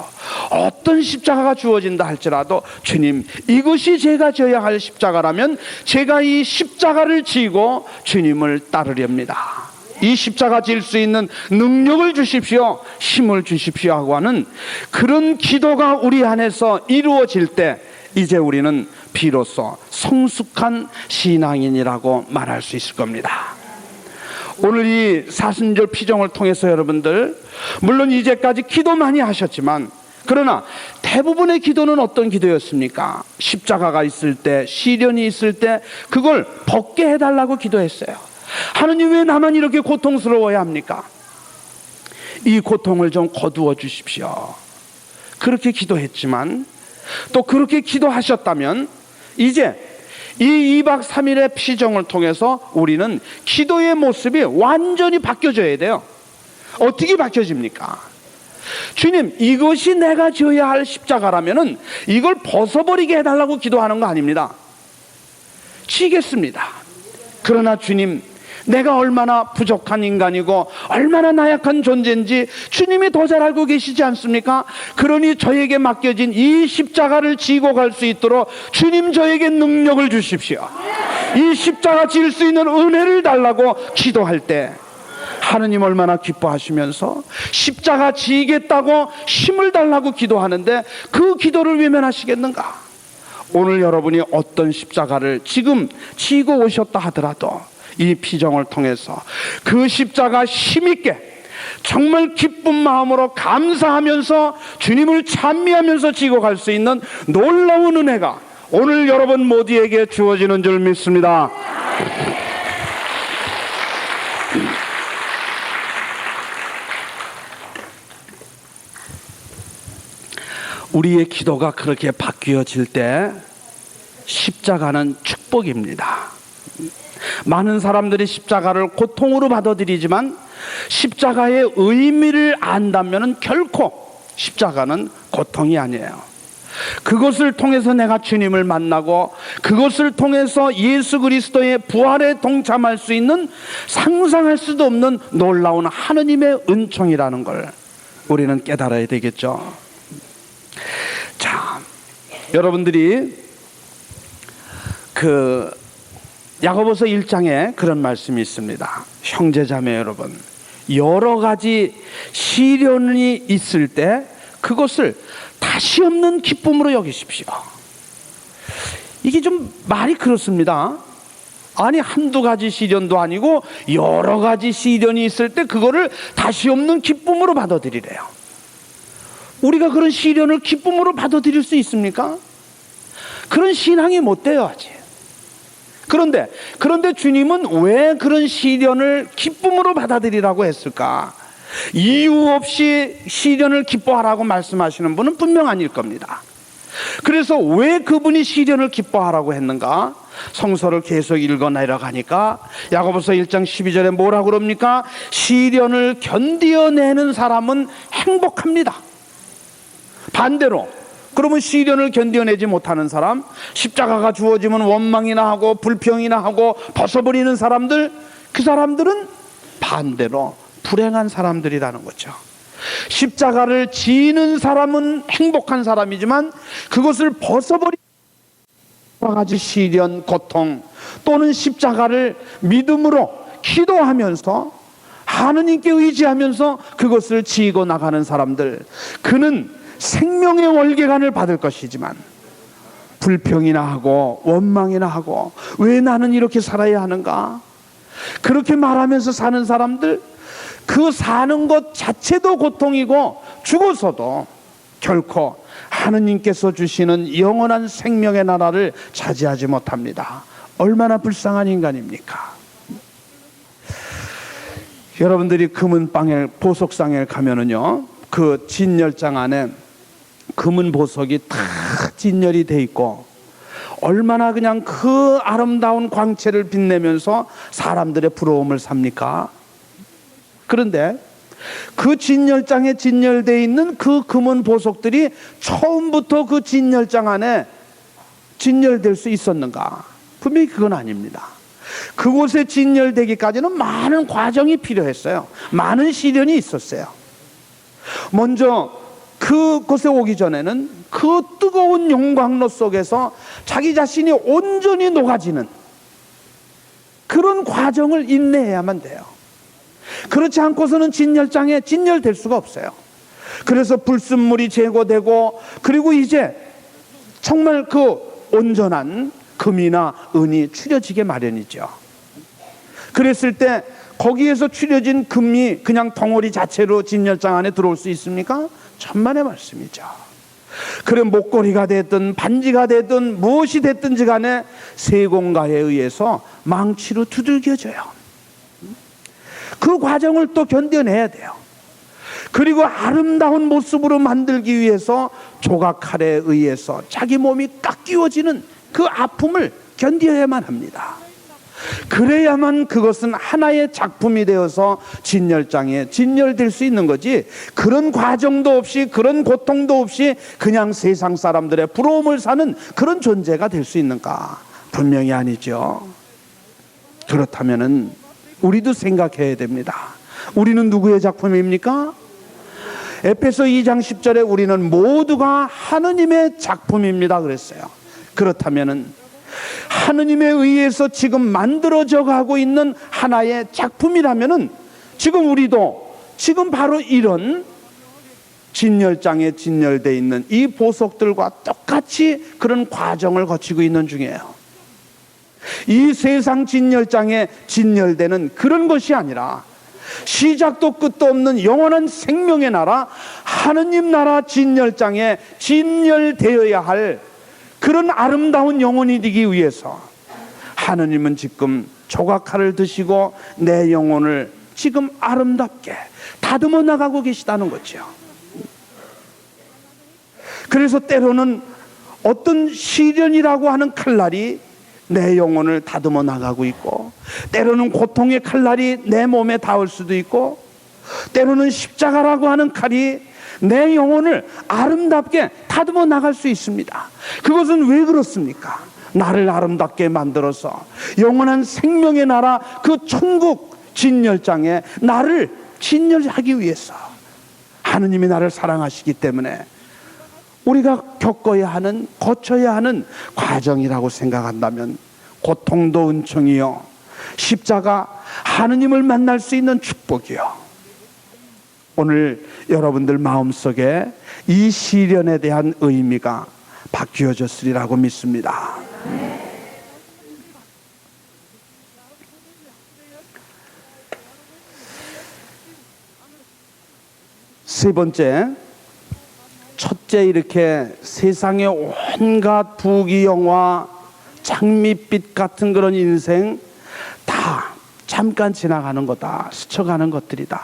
어떤 십자가가 주어진다 할지라도 주님 이것이 제가 져야 할 십자가라면 제가 이 십자가를 지고 주님을 따르렵니다. 이 십자가 질 수 있는 능력을 주십시오, 힘을 주십시오 하고 하는 그런 기도가 우리 안에서 이루어질 때 이제 우리는 비로소 성숙한 신앙인이라고 말할 수 있을 겁니다. 오늘 이 사순절 피정을 통해서 여러분들 물론 이제까지 기도 많이 하셨지만 그러나 대부분의 기도는 어떤 기도였습니까? 십자가가 있을 때 시련이 있을 때 그걸 벗게 해달라고 기도했어요. 하느님 왜 나만 이렇게 고통스러워야 합니까? 이 고통을 좀 거두어 주십시오. 그렇게 기도했지만 또 그렇게 기도하셨다면 이제 이 2박 3일의 피정을 통해서 우리는 기도의 모습이 완전히 바뀌어져야 돼요. 어떻게 바뀌어집니까? 주님 이것이 내가 져야 할 십자가라면은 이걸 벗어버리게 해달라고 기도하는 거 아닙니다. 지겠습니다. 그러나 주님 내가 얼마나 부족한 인간이고 얼마나 나약한 존재인지 주님이 더 잘 알고 계시지 않습니까? 그러니 저에게 맡겨진 이 십자가를 지고 갈 수 있도록 주님 저에게 능력을 주십시오. 이 십자가 질 수 있는 은혜를 달라고 기도할 때 하느님 얼마나 기뻐하시면서 십자가 지겠다고 힘을 달라고 기도하는데 그 기도를 외면하시겠는가? 오늘 여러분이 어떤 십자가를 지금 지고 오셨다 하더라도 이 피정을 통해서 그 십자가 힘있게 정말 기쁜 마음으로 감사하면서 주님을 찬미하면서 지고 갈 수 있는 놀라운 은혜가 오늘 여러분 모두에게 주어지는 줄 믿습니다. 우리의 기도가 그렇게 바뀌어질 때 십자가는 축복입니다. 많은 사람들이 십자가를 고통으로 받아들이지만 십자가의 의미를 안다면 결코 십자가는 고통이 아니에요. 그것을 통해서 내가 주님을 만나고 그것을 통해서 예수 그리스도의 부활에 동참할 수 있는 상상할 수도 없는 놀라운 하느님의 은총이라는 걸 우리는 깨달아야 되겠죠. 여러분들이 야고보서 1장에 그런 말씀이 있습니다. 형제자매 여러분, 여러 가지 시련이 있을 때 그것을 다시 없는 기쁨으로 여기십시오. 이게 좀 말이 그렇습니다. 아니, 한두 가지 시련도 아니고 여러 가지 시련이 있을 때 그거를 다시 없는 기쁨으로 받아들이래요. 우리가 그런 시련을 기쁨으로 받아들일 수 있습니까? 그런 신앙이 못 돼요, 아직. 그런데 주님은 왜 그런 시련을 기쁨으로 받아들이라고 했을까? 이유 없이 시련을 기뻐하라고 말씀하시는 분은 분명 아닐 겁니다. 그래서 왜 그분이 시련을 기뻐하라고 했는가? 성서를 계속 읽어 내려가니까 야고보서 1장 12절에 뭐라고 그럽니까? 시련을 견디어내는 사람은 행복합니다. 반대로, 그러면 시련을 견뎌내지 못하는 사람, 십자가가 주어지면 원망이나 하고 불평이나 하고 벗어버리는 사람들, 그 사람들은 반대로 불행한 사람들이라는 거죠. 십자가를 지는 사람은 행복한 사람이지만 그것을 벗어버리는 여러 가지 시련, 고통 또는 십자가를 믿음으로 기도하면서 하느님께 의지하면서 그것을 지고 나가는 사람들, 그는 생명의 월계관을 받을 것이지만 불평이나 하고 원망이나 하고 왜 나는 이렇게 살아야 하는가, 그렇게 말하면서 사는 사람들, 그 사는 것 자체도 고통이고 죽어서도 결코 하느님께서 주시는 영원한 생명의 나라를 차지하지 못합니다. 얼마나 불쌍한 인간입니까? 여러분들이 금은방에 보석상에 가면은요, 그 진열장 안에 금은 보석이 다 진열이 돼 있고 얼마나 그냥 그 아름다운 광채를 빛내면서 사람들의 부러움을 삽니까? 그런데 그 진열장에 진열되어 있는 그 금은 보석들이 처음부터 그 진열장 안에 진열될 수 있었는가? 분명히 그건 아닙니다. 그곳에 진열되기까지는 많은 과정이 필요했어요. 많은 시련이 있었어요. 먼저 그곳에 오기 전에는 그 뜨거운 용광로 속에서 자기 자신이 온전히 녹아지는 그런 과정을 인내해야만 돼요. 그렇지 않고서는 진열장에 진열될 수가 없어요. 그래서 불순물이 제거되고, 그리고 이제 정말 그 온전한 금이나 은이 추려지게 마련이죠. 그랬을 때 거기에서 추려진 금이 그냥 덩어리 자체로 진열장 안에 들어올 수 있습니까? 천만의 말씀이죠. 그래, 목걸이가 됐든 반지가 됐든 무엇이 됐든지 간에 세공가에 의해서 망치로 두들겨져요. 그 과정을 또 견뎌내야 돼요. 그리고 아름다운 모습으로 만들기 위해서 조각칼에 의해서 자기 몸이 깎이워지는 그 아픔을 견뎌야만 합니다. 그래야만 그것은 하나의 작품이 되어서 진열장에 진열될 수 있는 거지, 그런 과정도 없이 그런 고통도 없이 그냥 세상 사람들의 부러움을 사는 그런 존재가 될 수 있는가? 분명히 아니죠. 그렇다면은 우리도 생각해야 됩니다. 우리는 누구의 작품입니까? 에베소 2장 10절에 우리는 모두가 하느님의 작품입니다 그랬어요. 그렇다면은 하느님에 의해서 지금 만들어져 가고 있는 하나의 작품이라면은 지금 우리도 지금 바로 이런 진열장에 진열되어 있는 이 보석들과 똑같이 그런 과정을 거치고 있는 중이에요. 이 세상 진열장에 진열되는 그런 것이 아니라 시작도 끝도 없는 영원한 생명의 나라, 하느님 나라 진열장에 진열되어야 할 그런 아름다운 영혼이 되기 위해서 하느님은 지금 조각칼을 드시고 내 영혼을 지금 아름답게 다듬어 나가고 계시다는 거죠. 그래서 때로는 어떤 시련이라고 하는 칼날이 내 영혼을 다듬어 나가고 있고, 때로는 고통의 칼날이 내 몸에 닿을 수도 있고, 때로는 십자가라고 하는 칼이 내 영혼을 아름답게 다듬어 나갈 수 있습니다. 그것은 왜 그렇습니까? 나를 아름답게 만들어서 영원한 생명의 나라 그 천국 진열장에 나를 진열하기 위해서, 하느님이 나를 사랑하시기 때문에 우리가 겪어야 하는, 거쳐야 하는 과정이라고 생각한다면 고통도 은총이요, 십자가 하느님을 만날 수 있는 축복이요. 오늘 여러분들 마음속에 이 시련에 대한 의미가 바뀌어졌으리라고 믿습니다. 세 번째, 첫째, 이렇게 세상의 온갖 부귀영화, 장밋빛 같은 그런 인생 다 잠깐 지나가는 거다, 스쳐가는 것들이다.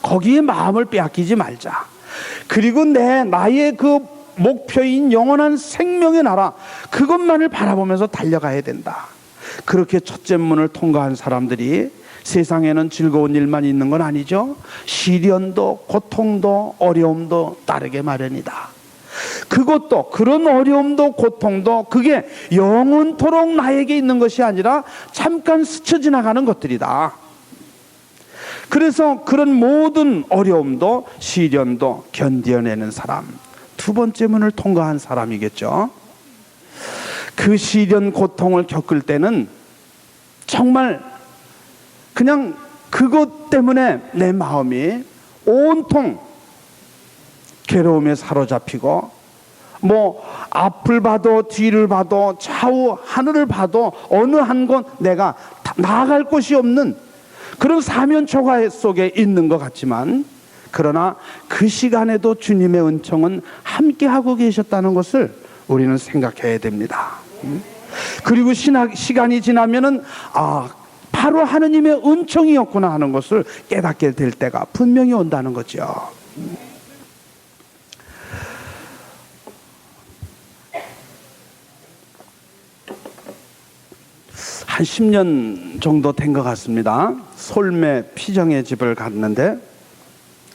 거기에 마음을 빼앗기지 말자. 그리고 나의 그 목표인 영원한 생명의 나라, 그것만을 바라보면서 달려가야 된다. 그렇게 첫째 문을 통과한 사람들이 세상에는 즐거운 일만 있는 건 아니죠. 시련도 고통도 어려움도 따르게 마련이다. 그것도, 그런 어려움도 고통도 그게 영원토록 나에게 있는 것이 아니라 잠깐 스쳐 지나가는 것들이다. 그래서 그런 모든 어려움도 시련도 견뎌내는 사람, 두 번째 문을 통과한 사람이겠죠. 그 시련 고통을 겪을 때는 정말 그냥 그것 때문에 내 마음이 온통 괴로움에 사로잡히고, 뭐 앞을 봐도 뒤를 봐도 좌우 하늘을 봐도 어느 한 곳 내가 나아갈 곳이 없는 그런 사면초가 속에 있는 것 같지만, 그러나 그 시간에도 주님의 은총은 함께하고 계셨다는 것을 우리는 생각해야 됩니다. 그리고 시간이 지나면은 바로 하느님의 은총이었구나 하는 것을 깨닫게 될 때가 분명히 온다는 거죠. 한 10년 정도 된 것 같습니다. 솔매 피정의 집을 갔는데,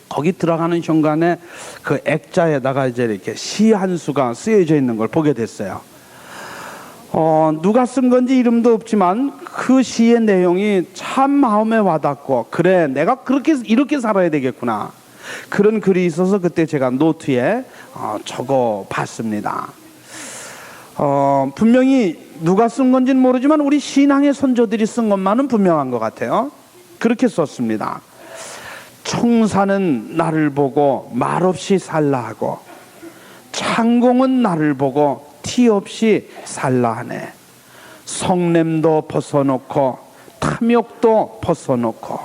거기 들어가는 현관에 그 액자에다가 이제 이렇게 시 한 수가 쓰여져 있는 걸 보게 됐어요. 누가 쓴 건지 이름도 없지만 그 시의 내용이 참 마음에 와닿고, 그래 내가 이렇게 살아야 되겠구나, 그런 글이 있어서 그때 제가 노트에 적어 봤습니다. 분명히 누가 쓴 건지는 모르지만 우리 신앙의 선조들이 쓴 것만은 분명한 것 같아요. 그렇게 썼습니다. 청사는 나를 보고 말없이 살라 하고, 창공은 나를 보고 티 없이 살라 하네. 성냄도 벗어놓고 탐욕도 벗어놓고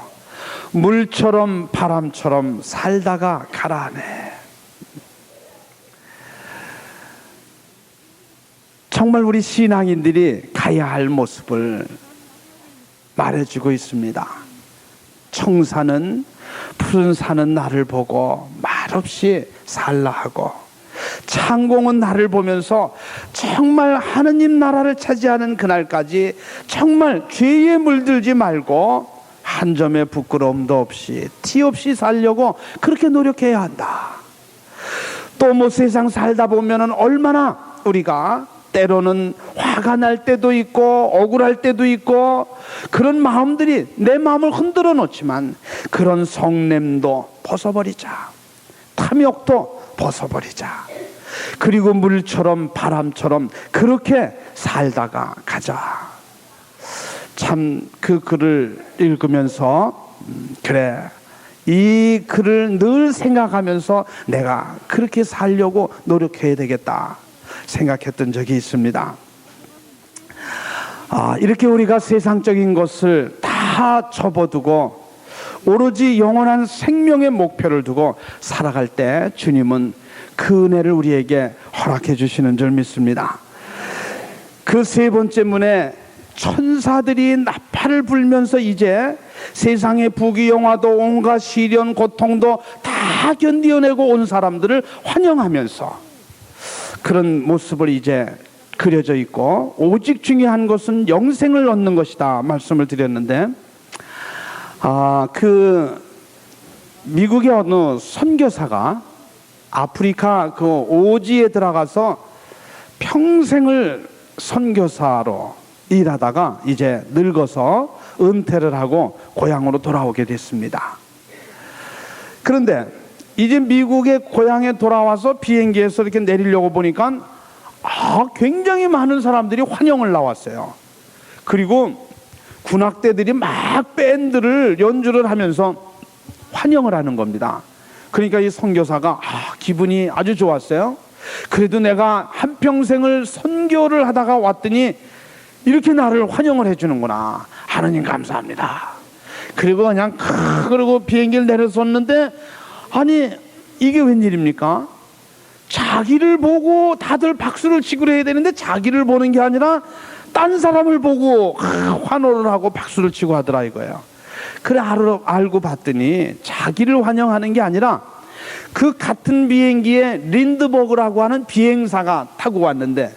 물처럼 바람처럼 살다가 가라 하네. 정말 우리 신앙인들이 가야 할 모습을 말해주고 있습니다. 청사는, 푸른 산은 나를 보고 말없이 살라 하고, 창공은 나를 보면서 정말 하느님 나라를 차지하는 그날까지 정말 죄에 물들지 말고 한 점의 부끄러움도 없이 티 없이 살려고 그렇게 노력해야 한다. 또 뭐 세상 살다 보면은 얼마나 우리가 때로는 화가 날 때도 있고 억울할 때도 있고, 그런 마음들이 내 마음을 흔들어 놓지만 그런 성냄도 벗어버리자, 탐욕도 벗어버리자, 그리고 물처럼 바람처럼 그렇게 살다가 가자. 참 그 글을 읽으면서 그래, 이 글을 늘 생각하면서 내가 그렇게 살려고 노력해야 되겠다 생각했던 적이 있습니다. 이렇게 우리가 세상적인 것을 다 접어두고 오로지 영원한 생명의 목표를 두고 살아갈 때 주님은 그 은혜를 우리에게 허락해 주시는 줄 믿습니다. 그 세 번째 문에 천사들이 나팔을 불면서 이제 세상의 부귀영화도 온갖 시련 고통도 다 견디어내고 온 사람들을 환영하면서 그런 모습을 이제 그려져 있고, 오직 중요한 것은 영생을 얻는 것이다 말씀을 드렸는데, 그 미국의 어느 선교사가 아프리카 그 오지에 들어가서 평생을 선교사로 일하다가 이제 늙어서 은퇴를 하고 고향으로 돌아오게 됐습니다. 그런데 이제 미국의 고향에 돌아와서 비행기에서 이렇게 내리려고 보니까 굉장히 많은 사람들이 환영을 나왔어요. 그리고 군악대들이 막 밴드를 연주를 하면서 환영을 하는 겁니다. 그러니까 이 선교사가 기분이 아주 좋았어요. 그래도 내가 한평생을 선교를 하다가 왔더니 이렇게 나를 환영을 해주는구나. 하느님 감사합니다. 그리고 그냥 그러고 비행기를 내려섰는데, 아니 이게 웬일입니까? 자기를 보고 다들 박수를 치고 그래야 되는데 자기를 보는 게 아니라 딴 사람을 보고 환호를 하고 박수를 치고 하더라 이거예요. 그래 알고 봤더니 자기를 환영하는 게 아니라 그 같은 비행기에 린드버그라고 하는 비행사가 타고 왔는데,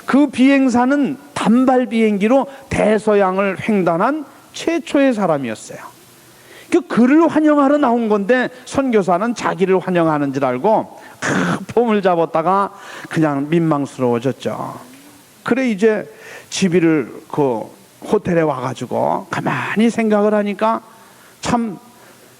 그 비행사는 단발 비행기로 대서양을 횡단한 최초의 사람이었어요. 그를 환영하러 나온 건데 선교사는 자기를 환영하는 줄 알고 폼을 잡았다가 그냥 민망스러워졌죠. 그래 이제 집이를 그 호텔에 와가지고 가만히 생각을 하니까 참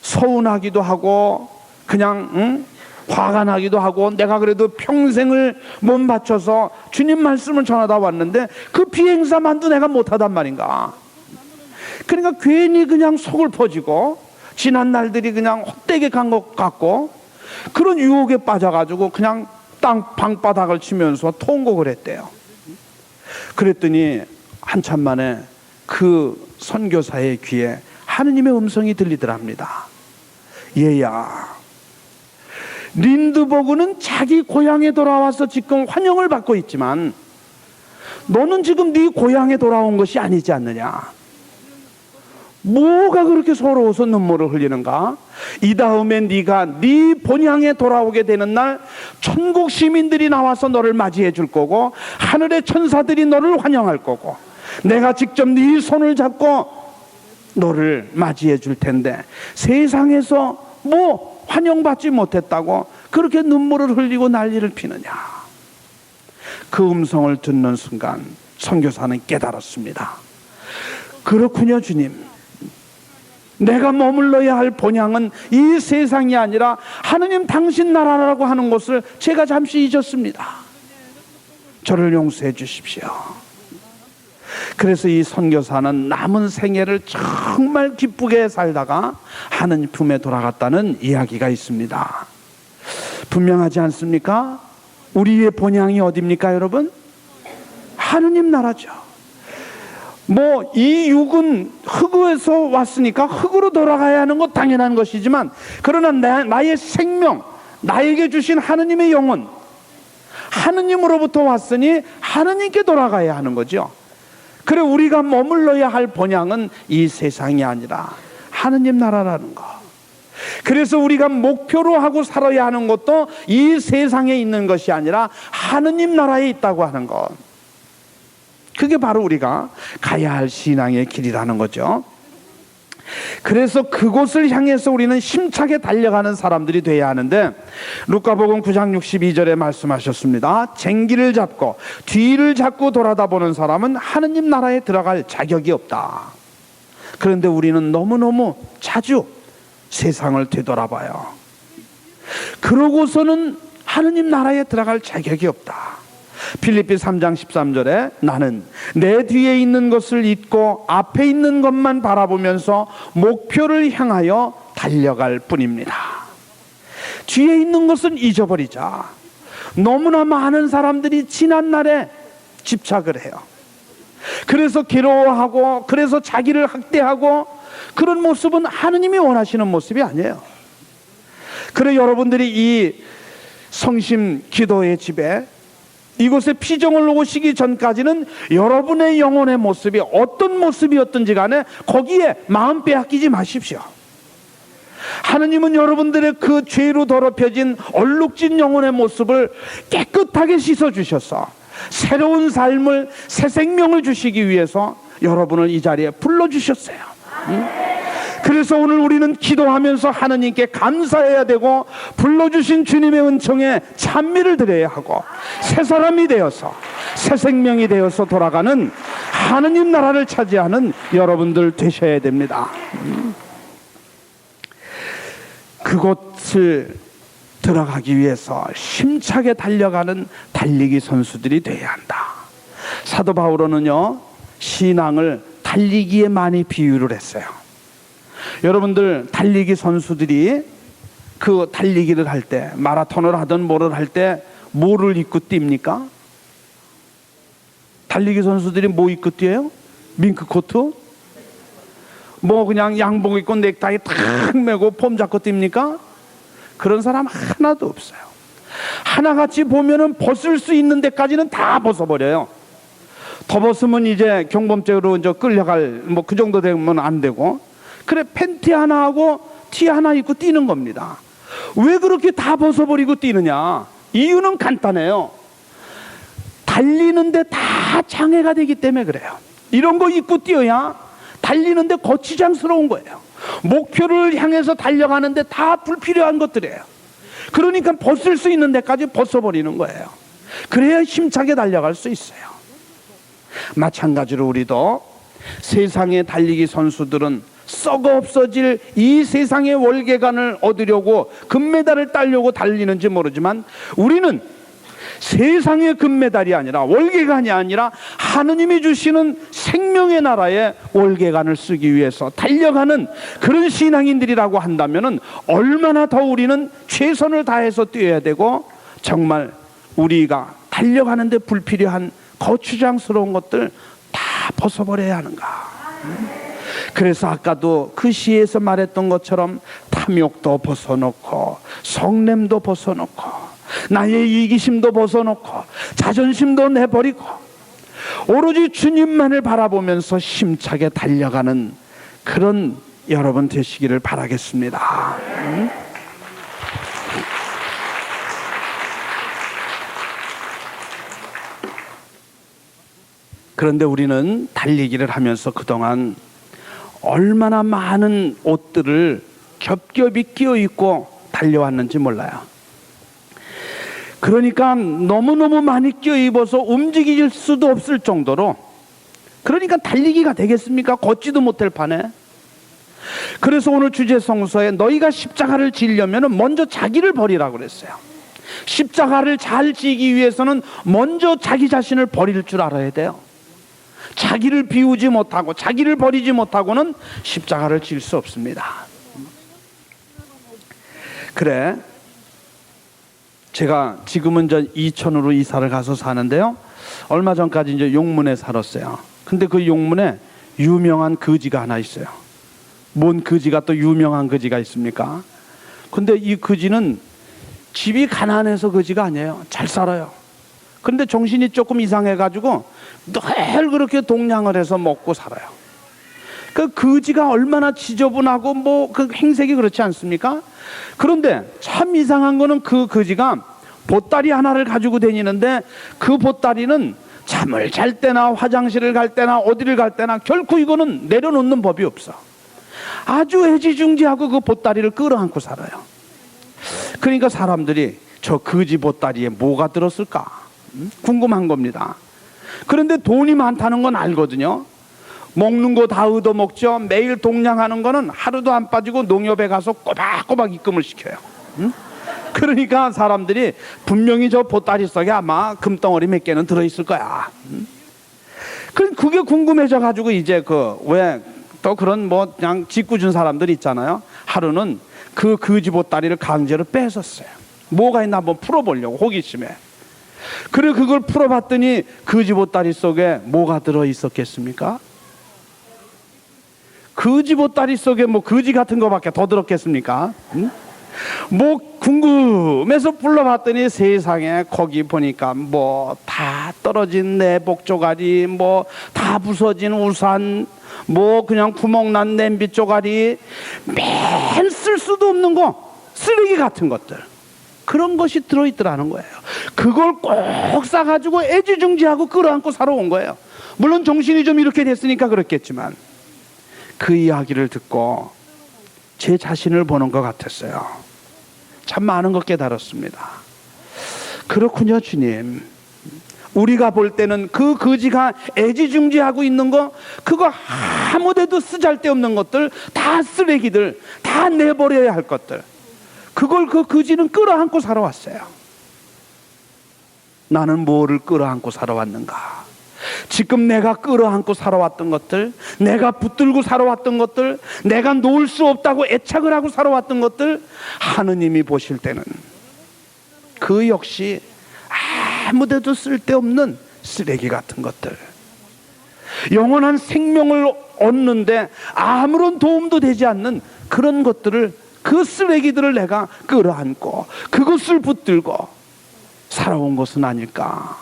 서운하기도 하고 그냥 화가 나기도 하고, 내가 그래도 평생을 몸 바쳐서 주님 말씀을 전하다 왔는데 그 비행사만도 내가 못하단 말인가. 그러니까 괜히 그냥 속을 퍼지고 지난 날들이 그냥 헛되게 간 것 같고 그런 유혹에 빠져가지고 그냥 방바닥을 치면서 통곡을 했대요. 그랬더니 한참 만에 그 선교사의 귀에 하느님의 음성이 들리더랍니다. 얘야, 린드버그는 자기 고향에 돌아와서 지금 환영을 받고 있지만 너는 지금 네 고향에 돌아온 것이 아니지 않느냐. 뭐가 그렇게 서러워서 눈물을 흘리는가? 이 다음에 네가 네 본향에 돌아오게 되는 날 천국 시민들이 나와서 너를 맞이해 줄 거고 하늘의 천사들이 너를 환영할 거고 내가 직접 네 손을 잡고 너를 맞이해 줄 텐데 세상에서 뭐 환영받지 못했다고 그렇게 눈물을 흘리고 난리를 피느냐. 그 음성을 듣는 순간 선교사는 깨달았습니다. 그렇군요, 주님. 내가 머물러야 할 본향은 이 세상이 아니라 하느님 당신 나라라고 하는 것을 제가 잠시 잊었습니다. 저를 용서해 주십시오. 그래서 이 선교사는 남은 생애를 정말 기쁘게 살다가 하느님 품에 돌아갔다는 이야기가 있습니다. 분명하지 않습니까? 우리의 본향이 어디입니까, 여러분? 하느님 나라죠. 뭐 이 육은 흙에서 왔으니까 흙으로 돌아가야 하는 것 당연한 것이지만, 그러나 나의 생명, 나에게 주신 하느님의 영혼, 하느님으로부터 왔으니 하느님께 돌아가야 하는 거죠. 그래 우리가 머물러야 할 본향은 이 세상이 아니라 하느님 나라라는 거. 그래서 우리가 목표로 하고 살아야 하는 것도 이 세상에 있는 것이 아니라 하느님 나라에 있다고 하는 것. 그게 바로 우리가 가야 할 신앙의 길이라는 거죠. 그래서 그곳을 향해서 우리는 힘차게 달려가는 사람들이 돼야 하는데, 루카복음 9장 62절에 말씀하셨습니다. 쟁기를 잡고 뒤를 잡고 돌아다 보는 사람은 하느님 나라에 들어갈 자격이 없다. 그런데 우리는 너무너무 자주 세상을 되돌아봐요. 그러고서는 하느님 나라에 들어갈 자격이 없다. 필립비 3장 13절에 나는 내 뒤에 있는 것을 잊고 앞에 있는 것만 바라보면서 목표를 향하여 달려갈 뿐입니다. 뒤에 있는 것은 잊어버리자. 너무나 많은 사람들이 지난 날에 집착을 해요. 그래서 괴로워하고 그래서 자기를 학대하고, 그런 모습은 하느님이 원하시는 모습이 아니에요. 그래 여러분들이 이 성심 기도의 집에 이곳에 피정을 오시기 전까지는 여러분의 영혼의 모습이 어떤 모습이었든지 간에 거기에 마음 빼앗기지 마십시오. 하느님은 여러분들의 그 죄로 더럽혀진 얼룩진 영혼의 모습을 깨끗하게 씻어주셔서 새로운 삶을, 새 생명을 주시기 위해서 여러분을 이 자리에 불러주셨어요. 그래서 오늘 우리는 기도하면서 하느님께 감사해야 되고, 불러주신 주님의 은총에 찬미를 드려야 하고, 새 사람이 되어서 새 생명이 되어서 돌아가는 하느님 나라를 차지하는 여러분들 되셔야 됩니다. 그곳을 들어가기 위해서 힘차게 달려가는 달리기 선수들이 돼야 한다. 사도 바울은요, 신앙을 달리기에 많이 비유를 했어요. 여러분들 달리기 선수들이 그 달리기를 할 때, 마라톤을 하든 뭐를 할 때 뭐를 입고 뜁니까? 달리기 선수들이 뭐 입고 뛰어요? 밍크 코트? 뭐 그냥 양복 입고 넥타이 탁 메고 폼 잡고 뜁니까? 그런 사람 하나도 없어요. 하나같이 보면은 벗을 수 있는 데까지는 다 벗어버려요. 더 벗으면 이제 경범죄로 이제 끌려갈 뭐 그 정도 되면 안 되고, 그래 팬티 하나 하고 티 하나 입고 뛰는 겁니다. 왜 그렇게 다 벗어버리고 뛰느냐? 이유는 간단해요. 달리는데 다 장애가 되기 때문에 그래요. 이런 거 입고 뛰어야 달리는데 거치장스러운 거예요. 목표를 향해서 달려가는데 다 불필요한 것들이에요. 그러니까 벗을 수 있는 데까지 벗어버리는 거예요. 그래야 힘차게 달려갈 수 있어요. 마찬가지로 우리도 세상의 달리기 선수들은 썩어 없어질 이 세상의 월계관을 얻으려고 금메달을 따려고 달리는지 모르지만, 우리는 세상의 금메달이 아니라, 월계관이 아니라 하느님이 주시는 생명의 나라의 월계관을 쓰기 위해서 달려가는 그런 신앙인들이라고 한다면 얼마나 더 우리는 최선을 다해서 뛰어야 되고, 정말 우리가 달려가는데 불필요한 거추장스러운 것들 다 벗어버려야 하는가. 그래서 아까도 그 시에서 말했던 것처럼 탐욕도 벗어놓고, 성냄도 벗어놓고, 나의 이기심도 벗어놓고, 자존심도 내버리고, 오로지 주님만을 바라보면서 힘차게 달려가는 그런 여러분 되시기를 바라겠습니다. 그런데 우리는 달리기를 하면서 그동안 얼마나 많은 옷들을 겹겹이 끼어 입고 달려왔는지 몰라요. 그러니까 너무너무 많이 끼어 입어서 움직일 수도 없을 정도로, 그러니까 달리기가 되겠습니까? 걷지도 못할 판에. 그래서 오늘 주제 성서에 너희가 십자가를 지려면 먼저 자기를 버리라고 그랬어요. 십자가를 잘 지기 위해서는 먼저 자기 자신을 버릴 줄 알아야 돼요. 자기를 비우지 못하고 자기를 버리지 못하고는 십자가를 질 수 없습니다. 그래, 제가 지금은 저 이천으로 이사를 가서 사는데요, 얼마 전까지 이제 용문에 살았어요. 근데 그 용문에 유명한 거지가 하나 있어요. 뭔 거지가 또 유명한 거지가 있습니까? 근데 이 거지는 집이 가난해서 거지가 아니에요. 잘 살아요. 근데 정신이 조금 이상해가지고 늘 그렇게 동냥을 해서 먹고 살아요. 그 거지가 얼마나 지저분하고 뭐 그 행색이 그렇지 않습니까? 그런데 참 이상한 거는 그 거지가 보따리 하나를 가지고 다니는데, 그 보따리는 잠을 잘 때나 화장실을 갈 때나 어디를 갈 때나 결코 이거는 내려놓는 법이 없어. 아주 애지중지하고 그 보따리를 끌어안고 살아요. 그러니까 사람들이 저 거지 보따리에 뭐가 들었을까 궁금한 겁니다. 그런데 돈이 많다는 건 알거든요. 먹는 거 다 얻어먹죠. 매일 동냥하는 거는 하루도 안 빠지고 농협에 가서 꼬박꼬박 입금을 시켜요. 그러니까 사람들이 분명히 저 보따리 속에 아마 금덩어리 몇 개는 들어있을 거야. 그게 궁금해져 가지고 이제 왜 또 그런 뭐 그냥 짓궂은 사람들 있잖아요. 하루는 그 거지 보따리를 강제로 뺏었어요. 뭐가 있나 한번 풀어보려고 호기심에. 그래 그걸 풀어봤더니 거지 보따리 속에 뭐가 들어있었겠습니까? 거지 보따리 속에 뭐 거지 같은 거밖에 더 들었겠습니까? 뭐 궁금해서 불러봤더니 세상에 거기 보니까 뭐 다 떨어진 내복 조가리, 뭐 다 부서진 우산, 뭐 그냥 구멍난 냄비 조가리, 맨 쓸 수도 없는 거, 쓰레기 같은 것들, 그런 것이 들어있더라는 거예요. 그걸 꼭 싸가지고 애지중지하고 끌어안고 살아온 거예요. 물론 정신이 좀 이렇게 됐으니까 그렇겠지만, 그 이야기를 듣고 제 자신을 보는 것 같았어요. 참 많은 것 깨달았습니다. 그렇군요, 주님. 우리가 볼 때는 그 거지가 애지중지하고 있는 거, 그거 아무데도 쓰잘데없는 것들, 다 쓰레기들, 다 내버려야 할 것들, 그걸 그 거지는 끌어안고 살아왔어요. 나는 뭐를 끌어안고 살아왔는가? 지금 내가 끌어안고 살아왔던 것들, 내가 붙들고 살아왔던 것들, 내가 놓을 수 없다고 애착을 하고 살아왔던 것들, 하느님이 보실 때는 그 역시 아무데도 쓸데없는 쓰레기 같은 것들, 영원한 생명을 얻는데 아무런 도움도 되지 않는 그런 것들을, 그 쓰레기들을 내가 끌어안고 그것을 붙들고 살아온 것은 아닐까,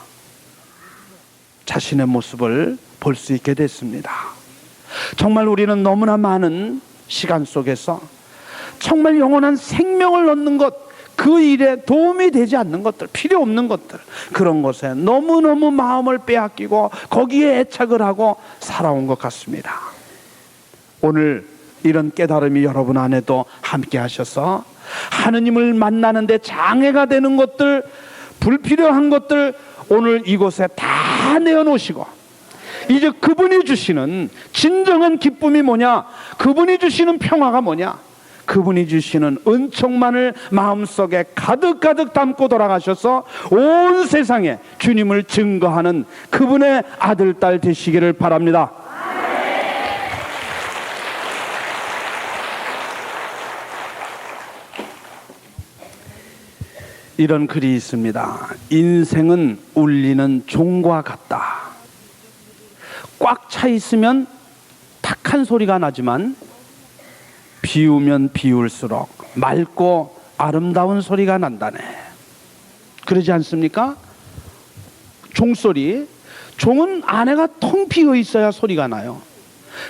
자신의 모습을 볼 수 있게 됐습니다. 정말 우리는 너무나 많은 시간 속에서 정말 영원한 생명을 얻는 것, 그 일에 도움이 되지 않는 것들, 필요 없는 것들, 그런 것에 너무너무 마음을 빼앗기고 거기에 애착을 하고 살아온 것 같습니다. 오늘 이런 깨달음이 여러분 안에도 함께 하셔서 하느님을 만나는데 장애가 되는 것들, 불필요한 것들 오늘 이곳에 다 내어놓으시고, 이제 그분이 주시는 진정한 기쁨이 뭐냐, 그분이 주시는 평화가 뭐냐, 그분이 주시는 은총만을 마음속에 가득가득 담고 돌아가셔서 온 세상에 주님을 증거하는 그분의 아들, 딸 되시기를 바랍니다. 이런 글이 있습니다. 인생은 울리는 종과 같다. 꽉 차 있으면 탁한 소리가 나지만 비우면 비울수록 맑고 아름다운 소리가 난다네. 그러지 않습니까? 종소리, 종은 안에가 텅 비어 있어야 소리가 나요.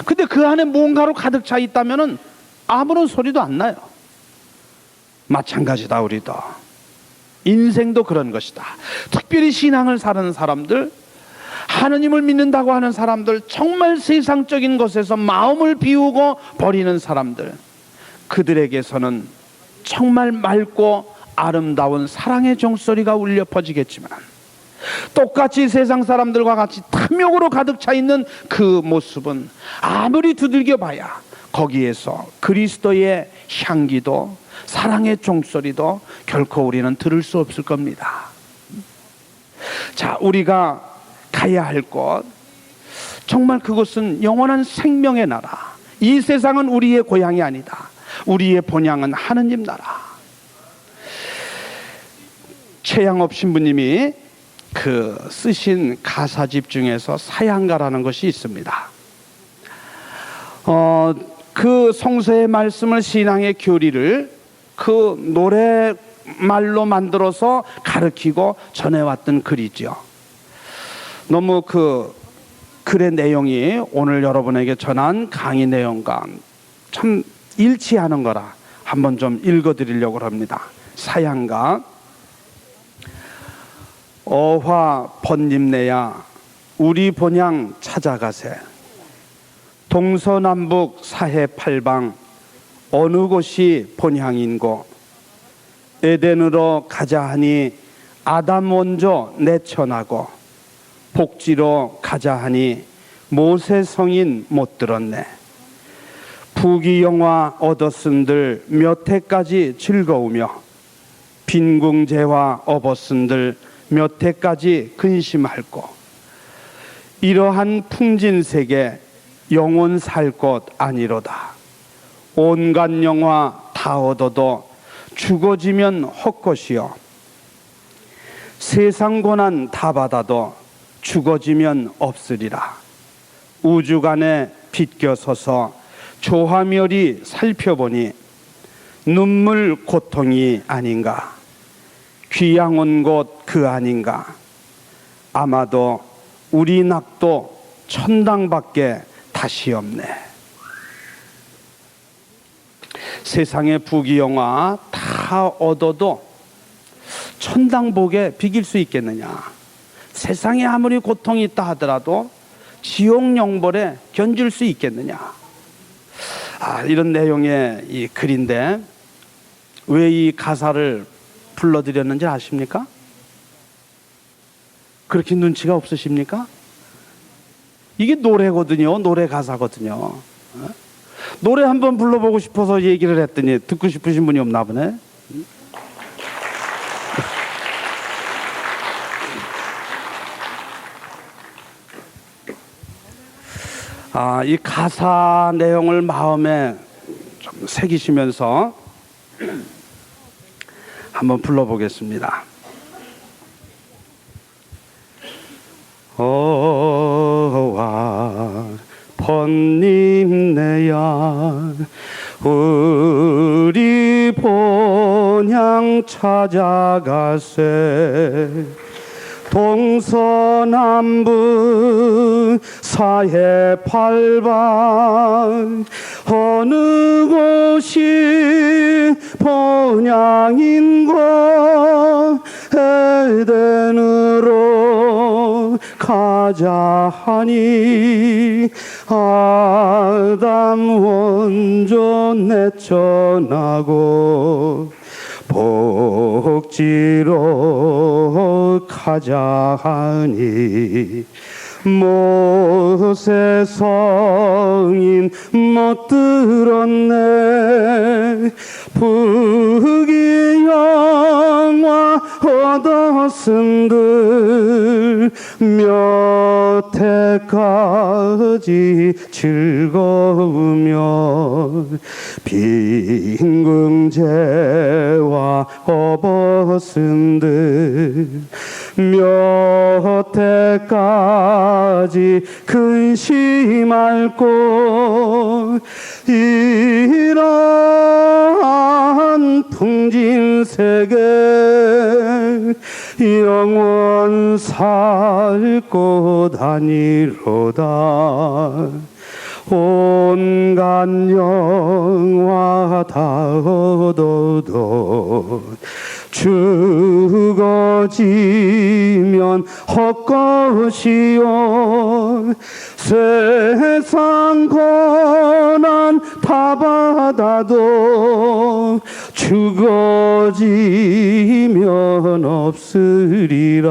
근데 그 안에 뭔가로 가득 차 있다면 아무런 소리도 안 나요. 마찬가지다. 우리도 인생도 그런 것이다. 특별히 신앙을 사는 사람들, 하느님을 믿는다고 하는 사람들, 정말 세상적인 것에서 마음을 비우고 버리는 사람들, 그들에게서는 정말 맑고 아름다운 사랑의 종소리가 울려 퍼지겠지만, 똑같이 세상 사람들과 같이 탐욕으로 가득 차 있는 그 모습은 아무리 두들겨 봐야 거기에서 그리스도의 향기도 사랑의 종소리도 결코 우리는 들을 수 없을 겁니다. 자, 우리가 가야 할 곳, 정말 그곳은 영원한 생명의 나라. 이 세상은 우리의 고향이 아니다. 우리의 본향은 하느님 나라. 최양업 신부님이 쓰신 가사집 중에서 사양가라는 것이 있습니다. 그 성서의 말씀을, 신앙의 교리를 그 노래말로 만들어서 가르치고 전해왔던 글이죠. 너무 그 글의 내용이 오늘 여러분에게 전한 강의 내용과 참 일치하는 거라 한번 좀 읽어드리려고 합니다. 사양가. 어화 번님내야 우리 본향 찾아가세. 동서남북 사해팔방 어느 곳이 본향인고. 에덴으로 가자 하니 아담 원조 내천하고, 복지로 가자 하니 모세 성인 못 들었네. 부귀영화 얻었은들 몇 해까지 즐거우며, 빈궁재화 업었은들 몇 해까지 근심할꼬. 이러한 풍진세계 영원 살 곳 아니로다. 온갖 영화 다 얻어도 죽어지면 헛것이요, 세상 고난 다 받아도 죽어지면 없으리라. 우주간에 비껴서서 조화멸이 살펴보니 눈물 고통이 아닌가. 귀양 온 곳 그 아닌가. 아마도 우리 낙도 천당밖에 다시 없네. 세상의 부귀영화 다 얻어도 천당복에 비길 수 있겠느냐. 세상에 아무리 고통이 있다 하더라도 지옥 영벌에 견줄 수 있겠느냐. 이런 내용의 이 글인데 왜 이 가사를 불러드렸는지 아십니까? 그렇게 눈치가 없으십니까? 이게 노래거든요. 노래 가사거든요. 노래 한번 불러보고 싶어서 얘기를 했더니 듣고 싶으신 분이 없나 보네. 이 가사 내용을 마음에 좀 새기시면서 한번 불러보겠습니다. 어와 번님네야 우리 본향 찾아가세 동서남북 사해팔방 어느 곳이 본향인고 에덴으로 가자 하니 아담 원조 내쳐나고 복지로 가자 하니 모세 성인 못 들었네 부귀영화 얻었은들 몇 해까지 즐거우며 빈궁제와 업었은들 몇 해까지 근심할 곳 이러한 풍진세계 영원 살 곳 아니로다 온갖 영화 다 얻어도 죽어지면 헛것이요 세상 고난 다 받아도 죽어지면 없으리라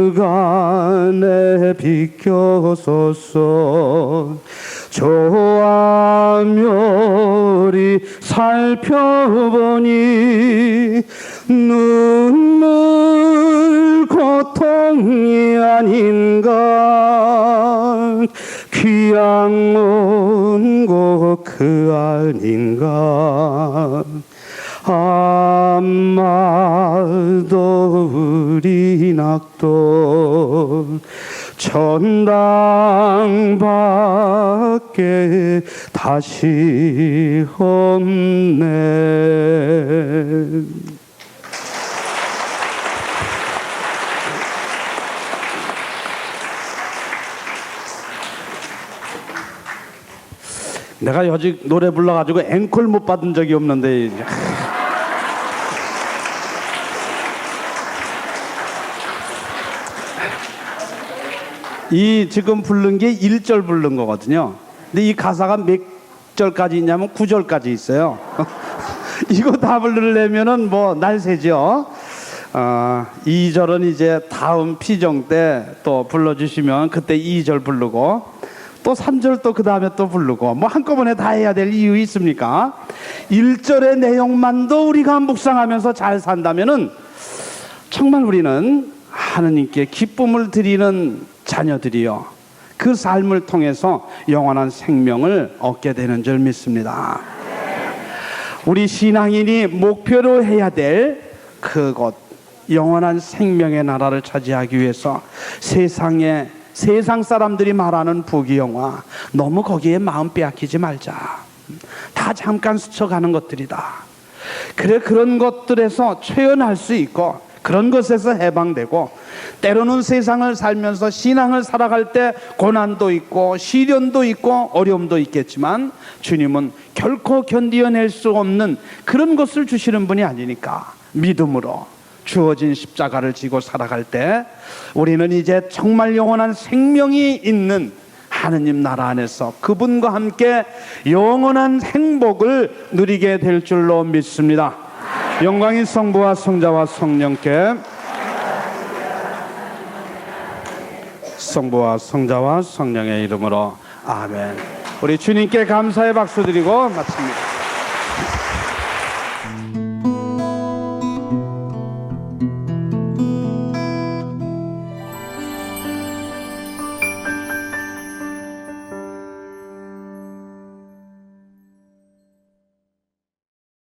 우주간에 비켜서서 저와 멸이 살펴보니 눈물 고통이 아닌가 귀양 온곳 그 아닌가 암마도 우리 낙도 천당밖에 다시 없네. 내가 여직 노래 불러가지고 앵콜 못 받은 적이 없는데 이 지금 부른 게 1절 부른 거거든요. 근데 이 가사가 몇 절까지 있냐면 9절까지 있어요. 이거 다 부르려면은 뭐 날새죠. 2절은 이제 다음 피정 때 또 불러주시면 그때 2절 부르고 또 3절 또 그 다음에 또 부르고 뭐 한꺼번에 다 해야 될 이유 있습니까? 1절의 내용만도 우리가 묵상하면서 잘 산다면은 정말 우리는 하느님께 기쁨을 드리는 자녀들이요 그 삶을 통해서 영원한 생명을 얻게 되는 줄 믿습니다. 우리 신앙인이 목표로 해야 될 그곳 영원한 생명의 나라를 차지하기 위해서 세상 사람들이 말하는 부귀영화 너무 거기에 마음 빼앗기지 말자. 다 잠깐 스쳐가는 것들이다. 그래 그런 것들에서 최연할 수 있고 그런 것에서 해방되고 때로는 세상을 살면서 신앙을 살아갈 때 고난도 있고 시련도 있고 어려움도 있겠지만 주님은 결코 견디어낼 수 없는 그런 것을 주시는 분이 아니니까 믿음으로 주어진 십자가를 지고 살아갈 때 우리는 이제 정말 영원한 생명이 있는 하느님 나라 안에서 그분과 함께 영원한 행복을 누리게 될 줄로 믿습니다. 영광이 성부와 성자와 성령께 성부와 성자와 성령의 이름으로 아멘. 우리 주님께 감사의 박수 드리고 마칩니다. 있습니다.